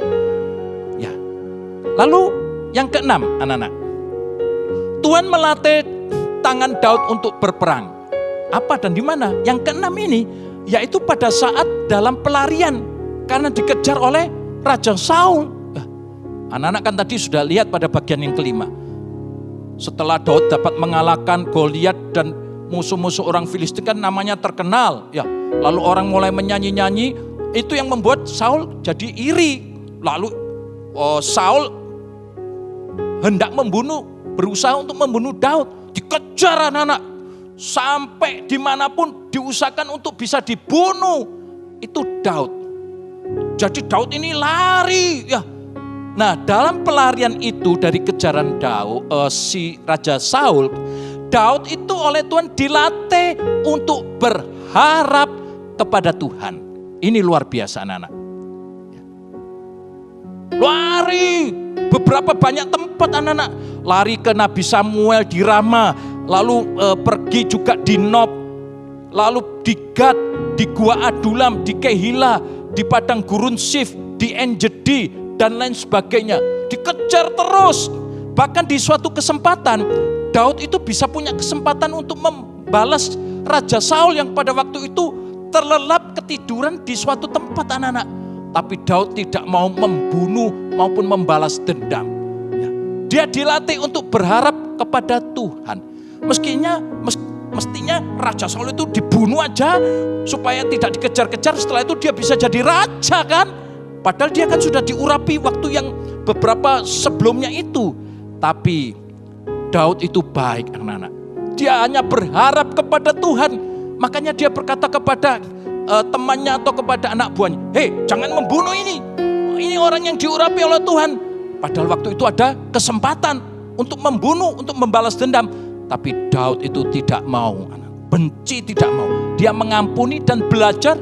Ya. Lalu yang keenam, anak-anak. Tuhan melatih tangan Daud untuk berperang. Apa dan di mana? Yang keenam ini, yaitu pada saat dalam pelarian. Karena dikejar oleh Raja Saul. Anak-anak kan tadi sudah lihat pada bagian yang kelima. Setelah Daud dapat mengalahkan Goliat dan musuh-musuh orang Filistin, kan namanya terkenal. Ya, lalu orang mulai menyanyi-nyanyi. Itu yang membuat Saul jadi iri. Lalu Saul hendak berusaha untuk membunuh Daud. Dikejar anak-anak. Sampai dimanapun diusahakan untuk bisa dibunuh. Itu Daud. Jadi Daud ini lari. Ya. Nah, dalam pelarian itu dari kejaran Daud, si Raja Saul, Daud itu oleh Tuhan dilatih untuk berharap kepada Tuhan. Ini luar biasa, anak-anak. Lari beberapa banyak tempat, anak-anak. Lari ke Nabi Samuel di Rama, lalu pergi juga di Nob, lalu di Gad, di Gua Adulam, di Kehila, di Padang Gurun Sif, di En-Gedi, dan lain sebagainya. Dikejar terus. Bahkan di suatu kesempatan, Daud itu bisa punya kesempatan untuk membalas Raja Saul yang pada waktu itu terlelap ketiduran di suatu tempat, anak-anak. Tapi Daud tidak mau membunuh maupun membalas dendam. Ya. Dia dilatih untuk berharap kepada Tuhan. Mestinya Raja Saul itu dibunuh aja supaya tidak dikejar-kejar. Setelah itu dia bisa jadi raja kan. Padahal dia kan sudah diurapi waktu yang beberapa sebelumnya itu. Tapi Daud itu baik, anak-anak. Dia hanya berharap kepada Tuhan. Makanya dia berkata kepada temannya atau kepada anak buahnya, "Hei, jangan membunuh ini. Ini orang yang diurapi oleh Tuhan." Padahal waktu itu ada kesempatan untuk membunuh, untuk membalas dendam. Tapi Daud itu tidak mau, benci, tidak mau. Dia mengampuni dan belajar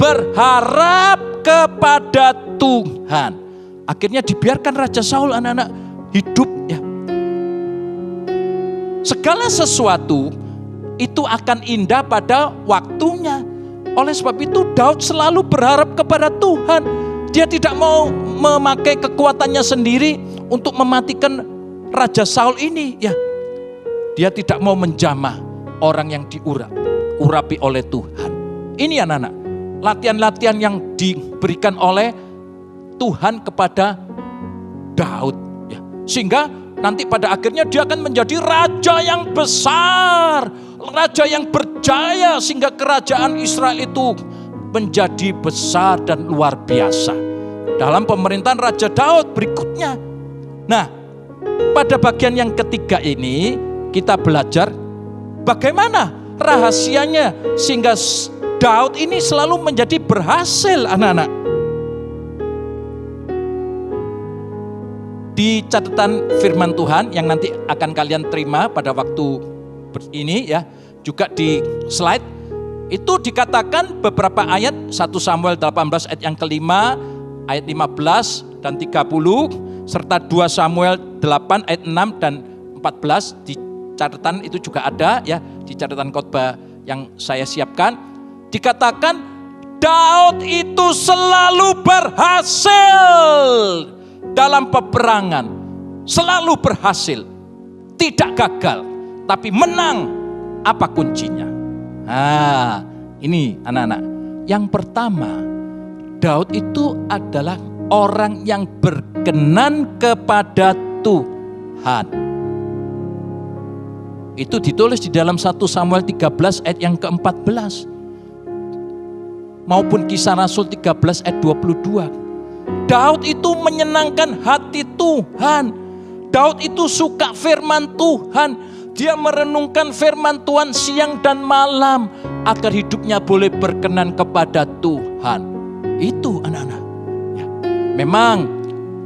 berharap kepada Tuhan. Akhirnya dibiarkan Raja Saul, anak-anak, hidup, ya. Segala sesuatu itu akan indah pada waktunya. Oleh sebab itu Daud selalu berharap kepada Tuhan. Dia tidak mau memakai kekuatannya sendiri untuk mematikan Raja Saul ini. Ya, dia tidak mau menjamah orang yang diurapi oleh Tuhan. Ini anak-anak, latihan-latihan yang diberikan oleh Tuhan kepada Daud. Ya, sehingga nanti pada akhirnya dia akan menjadi raja yang besar, raja yang berjaya, sehingga kerajaan Israel itu menjadi besar dan luar biasa. Dalam pemerintahan Raja Daud berikutnya. Nah, pada bagian yang ketiga ini kita belajar bagaimana rahasianya sehingga Daud ini selalu menjadi berhasil, anak-anak. Di catatan firman Tuhan yang nanti akan kalian terima pada waktu ini ya, juga di slide, itu dikatakan beberapa ayat, 1 Samuel 18 ayat yang kelima, ayat 15 dan 30, serta 2 Samuel 8 ayat 6 dan 14, di catatan itu juga ada ya, di catatan khotbah yang saya siapkan, dikatakan Daud itu selalu berhasil dalam peperangan, selalu berhasil, tidak gagal, tapi menang. Apa kuncinya? Nah, ini anak-anak. Yang pertama, Daud itu adalah orang yang berkenan kepada Tuhan. Itu ditulis di dalam 1 Samuel 13 ayat yang ke-14. Maupun Kisah Rasul 13 ayat 22. Daud itu menyenangkan hati Tuhan. Daud itu suka firman Tuhan. Dia merenungkan firman Tuhan siang dan malam agar hidupnya boleh berkenan kepada Tuhan. Itu anak-anak. Ya. Memang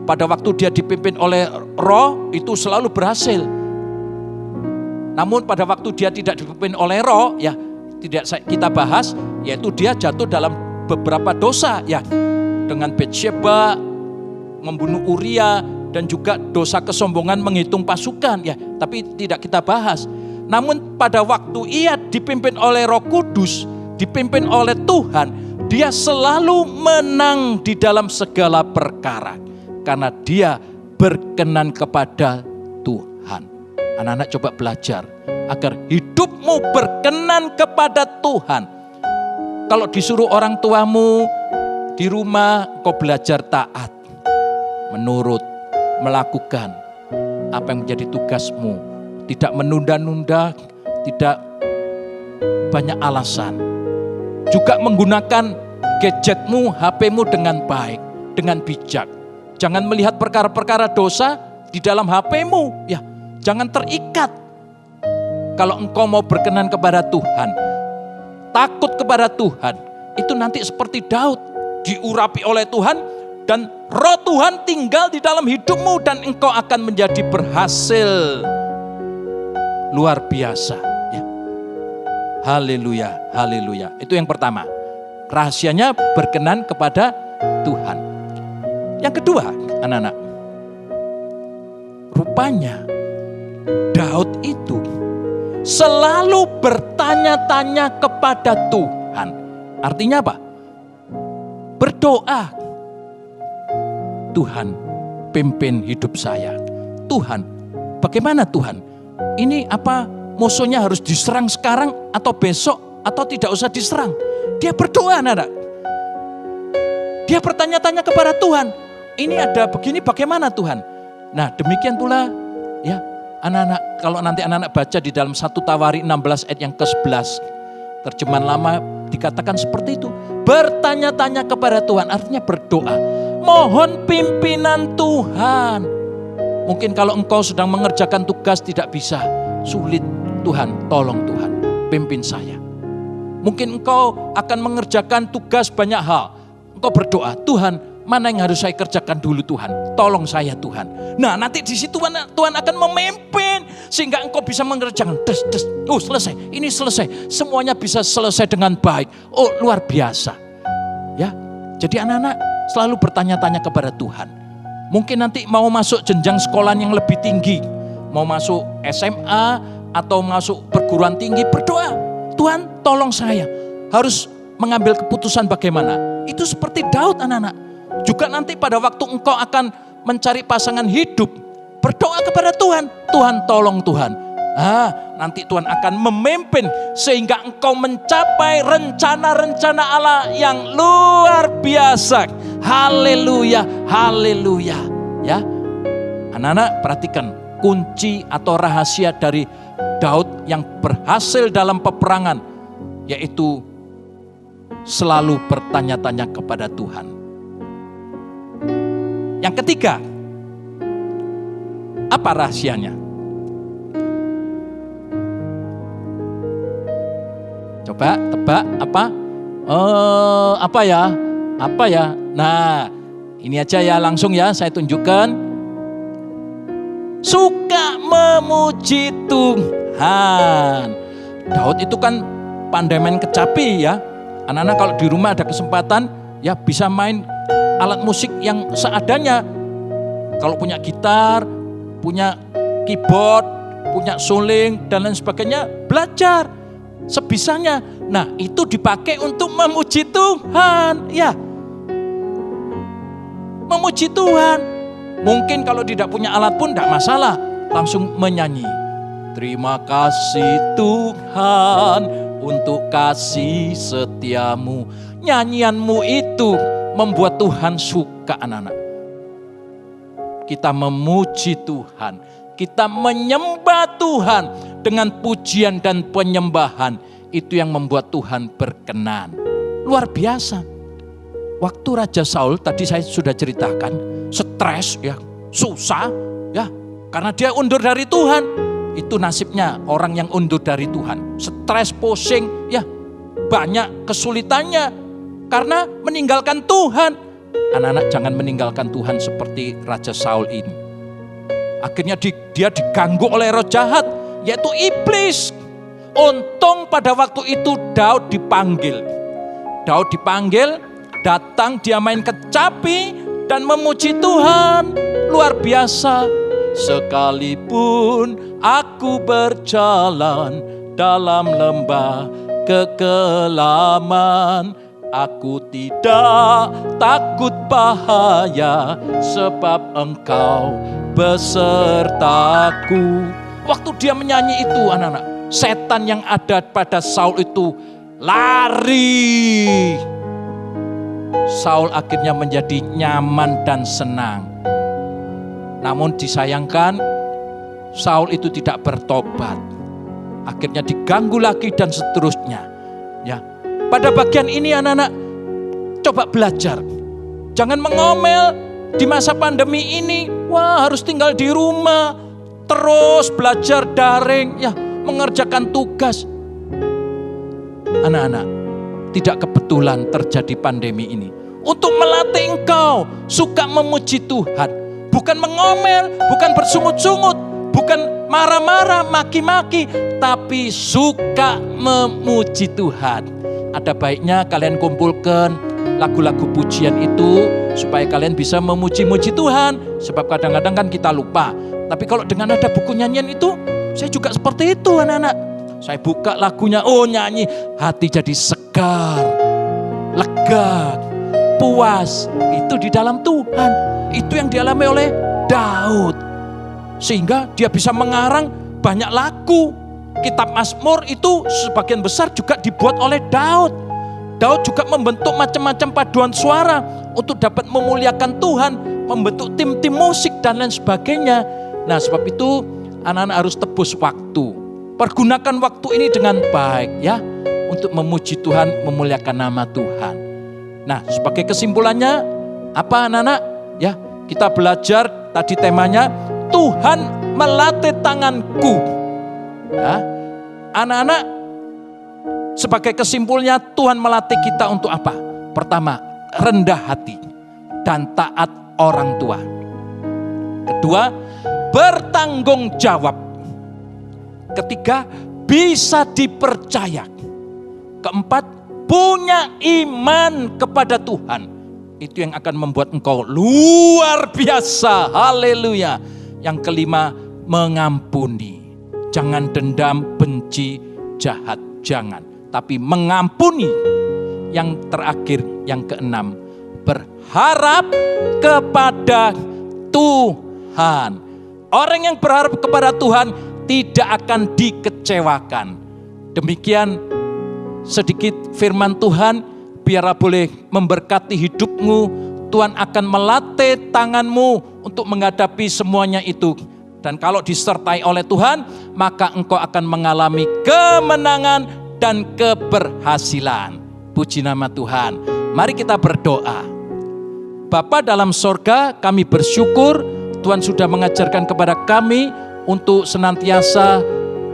pada waktu dia dipimpin oleh Roh itu selalu berhasil. Namun pada waktu dia tidak dipimpin oleh Roh, ya tidak kita bahas, yaitu dia jatuh dalam beberapa dosa ya. Dengan Batsyeba, membunuh Uria, dan juga dosa kesombongan menghitung pasukan ya, tapi tidak kita bahas. Namun pada waktu ia dipimpin oleh Roh Kudus, dipimpin oleh Tuhan, dia selalu menang di dalam segala perkara karena dia berkenan kepada Tuhan. Anak-anak coba belajar agar hidupmu berkenan kepada Tuhan. Kalau disuruh orang tuamu di rumah, kau belajar taat, menurut, melakukan apa yang menjadi tugasmu, tidak menunda-nunda, tidak banyak alasan. Juga menggunakan gadgetmu, HP-mu dengan baik, dengan bijak. Jangan melihat perkara-perkara dosa di dalam HP-mu, ya. Jangan terikat. Kalau engkau mau berkenan kepada Tuhan, takut kepada Tuhan, itu nanti seperti Daud, diurapi oleh Tuhan dan Roh Tuhan tinggal di dalam hidupmu dan engkau akan menjadi berhasil luar biasa ya. Haleluya, haleluya. Itu yang pertama. Rahasianya berkenan kepada Tuhan. Yang kedua, anak-anak, rupanya Daud itu selalu bertanya-tanya kepada Tuhan. Artinya apa? Berdoa, Tuhan pimpin hidup saya. Tuhan, bagaimana Tuhan? Ini apa musuhnya harus diserang sekarang atau besok atau tidak usah diserang? Dia berdoa, anak. Dia bertanya-tanya kepada Tuhan. Ini ada begini, bagaimana Tuhan? Nah, demikian pula ya anak-anak, kalau nanti anak-anak baca di dalam 1 Tawari 16 ayat yang ke-11, terjemahan lama dikatakan seperti itu. Bertanya-tanya kepada Tuhan, artinya berdoa. Mohon pimpinan Tuhan. Mungkin kalau engkau sedang mengerjakan tugas tidak bisa, sulit. Tuhan, tolong Tuhan, pimpin saya. Mungkin engkau akan mengerjakan tugas banyak hal. Engkau berdoa, Tuhan, mana yang harus saya kerjakan dulu Tuhan? Tolong saya Tuhan. Nah, nanti di situ Tuhan akan memimpin sehingga engkau bisa mengerjakan. Oh, selesai. Ini selesai. Semuanya bisa selesai dengan baik. Oh, luar biasa. Ya. Jadi anak-anak selalu bertanya-tanya kepada Tuhan. Mungkin nanti mau masuk jenjang sekolah yang lebih tinggi, mau masuk SMA atau masuk perguruan tinggi, berdoa. Tuhan, tolong saya. Harus mengambil keputusan bagaimana. Itu seperti Daud, anak-anak. Juga nanti pada waktu engkau akan mencari pasangan hidup, berdoa kepada Tuhan. Tuhan, tolong Tuhan. Nanti Tuhan akan memimpin sehingga engkau mencapai rencana-rencana Allah yang luar biasa. Haleluya, haleluya. Ya, anak-anak perhatikan kunci atau rahasia dari Daud yang berhasil dalam peperangan, yaitu selalu bertanya-tanya kepada Tuhan. Yang ketiga, apa rahasianya? Coba tebak apa? Apa ya? Nah, ini aja ya, langsung ya saya tunjukkan. Suka memuji Tuhan. Daud itu kan pandai main kecapi ya. Anak-anak kalau di rumah ada kesempatan ya bisa main alat musik yang seadanya. Kalau punya gitar, punya keyboard, punya suling dan lain sebagainya, belajar sebisanya. Nah, itu dipakai untuk memuji Tuhan, ya. Memuji Tuhan. Mungkin kalau tidak punya alat pun tidak masalah, langsung menyanyi. Terima kasih Tuhan untuk kasih setiamu. Nyanyianmu itu membuat Tuhan suka, anak-anak. Kita memuji Tuhan, kita menyembah Tuhan dengan pujian dan penyembahan. Itu yang membuat Tuhan berkenan. Luar biasa. Waktu Raja Saul tadi saya sudah ceritakan, stres ya, susah ya, karena dia undur dari Tuhan. Itu nasibnya orang yang undur dari Tuhan. Stres, pusing ya, banyak kesulitannya karena meninggalkan Tuhan. Anak-anak jangan meninggalkan Tuhan seperti Raja Saul ini. Akhirnya dia diganggu oleh roh jahat, yaitu iblis. Untung pada waktu itu Daud dipanggil. Datang dia main kecapi dan memuji Tuhan. Luar biasa. Sekalipun aku berjalan dalam lembah kekelaman, aku tidak takut bahaya, sebab Engkau besertaku. Waktu dia menyanyi itu, anak-anak, setan yang ada pada Saul itu lari. Saul akhirnya menjadi nyaman dan senang. Namun disayangkan, Saul itu tidak bertobat. Akhirnya diganggu lagi dan seterusnya. Ya. Pada bagian ini anak-anak, coba belajar. Jangan mengomel di masa pandemi ini. Wah, harus tinggal di rumah, terus belajar daring, ya, mengerjakan tugas. Anak-anak, tidak kebetulan terjadi pandemi ini. Untuk melatih engkau suka memuji Tuhan. Bukan mengomel, bukan bersungut-sungut, bukan marah-marah, maki-maki, tapi suka memuji Tuhan. Ada baiknya kalian kumpulkan lagu-lagu pujian itu supaya kalian bisa memuji-muji Tuhan. Sebab kadang-kadang kan kita lupa. Tapi kalau dengan ada buku nyanyian itu, saya juga seperti itu, anak-anak. Saya buka lagunya, oh nyanyi, hati jadi segar, lega, puas. Itu di dalam Tuhan. Itu yang dialami oleh Daud. Sehingga dia bisa mengarang banyak lagu. Kitab Mazmur itu sebagian besar juga dibuat oleh Daud. Daud juga membentuk macam-macam paduan suara untuk dapat memuliakan Tuhan, membentuk tim-tim musik dan lain sebagainya. Nah, sebab itu anak-anak harus tebus waktu. Pergunakan waktu ini dengan baik ya, untuk memuji Tuhan, memuliakan nama Tuhan. Nah, sebagai kesimpulannya apa anak-anak? Ya, kita belajar tadi temanya Tuhan melatih tanganku. Ya, anak-anak, sebagai kesimpulannya Tuhan melatih kita untuk apa? Pertama, rendah hati dan taat orang tua. Kedua, bertanggung jawab. Ketiga, bisa dipercaya. Keempat, punya iman kepada Tuhan. Itu yang akan membuat engkau luar biasa. Haleluya. Yang kelima, mengampuni. Jangan dendam, benci, jahat. Jangan. Tapi mengampuni. Yang terakhir, yang keenam, berharap kepada Tuhan. Orang yang berharap kepada Tuhan tidak akan dikecewakan. Demikian sedikit firman Tuhan. Biarlah boleh memberkati hidupmu. Tuhan akan melatih tanganmu untuk menghadapi semuanya itu. Dan kalau disertai oleh Tuhan, maka engkau akan mengalami kemenangan dan keberhasilan. Puji nama Tuhan. Mari kita berdoa. Bapa dalam sorga, kami bersyukur Tuhan sudah mengajarkan kepada kami untuk senantiasa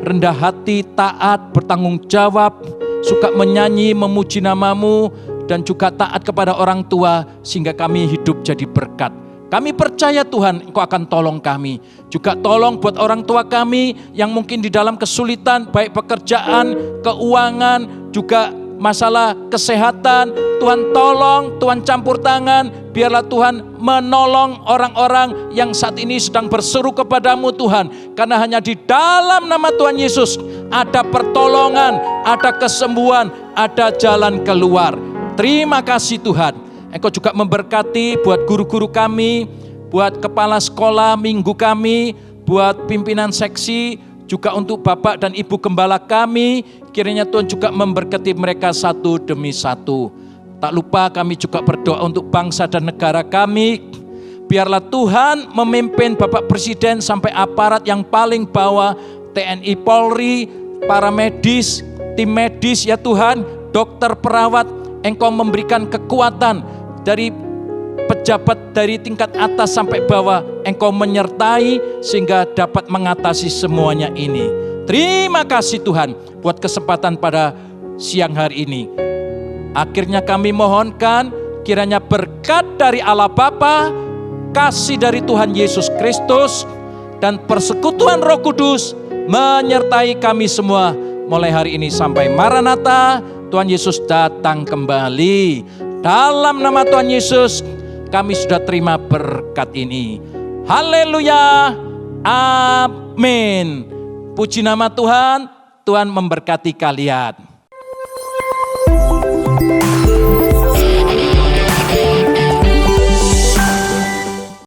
rendah hati, taat, bertanggung jawab, suka menyanyi, memuji nama-Mu, dan juga taat kepada orang tua, sehingga kami hidup jadi berkat. Kami percaya Tuhan, Engkau akan tolong kami. Juga tolong buat orang tua kami yang mungkin di dalam kesulitan, baik pekerjaan, keuangan, juga masalah kesehatan. Tuhan tolong, Tuhan campur tangan. Biarlah Tuhan menolong orang-orang yang saat ini sedang berseru kepadamu Tuhan. Karena hanya di dalam nama Tuhan Yesus ada pertolongan, ada kesembuhan, ada jalan keluar. Terima kasih Tuhan. Engkau juga memberkati buat guru-guru kami, buat kepala sekolah minggu kami, buat pimpinan seksi, juga untuk Bapak dan Ibu Gembala kami. Kiranya Tuhan juga memberkati mereka satu demi satu. Tak lupa kami juga berdoa untuk bangsa dan negara kami. Biarlah Tuhan memimpin Bapak Presiden sampai aparat yang paling bawah, TNI Polri, para medis, tim medis ya Tuhan, dokter perawat. Engkau memberikan kekuatan dari pejabat dari tingkat atas sampai bawah. Engkau menyertai sehingga dapat mengatasi semuanya ini. Terima kasih Tuhan buat kesempatan pada siang hari ini. Akhirnya kami mohonkan kiranya berkat dari Allah Bapa, kasih dari Tuhan Yesus Kristus, dan persekutuan Roh Kudus menyertai kami semua mulai hari ini sampai Maranatha. Tuhan Yesus datang kembali. Dalam nama Tuhan Yesus kami sudah terima berkat ini. Haleluya. Amin. Puji nama Tuhan. Tuhan memberkati kalian.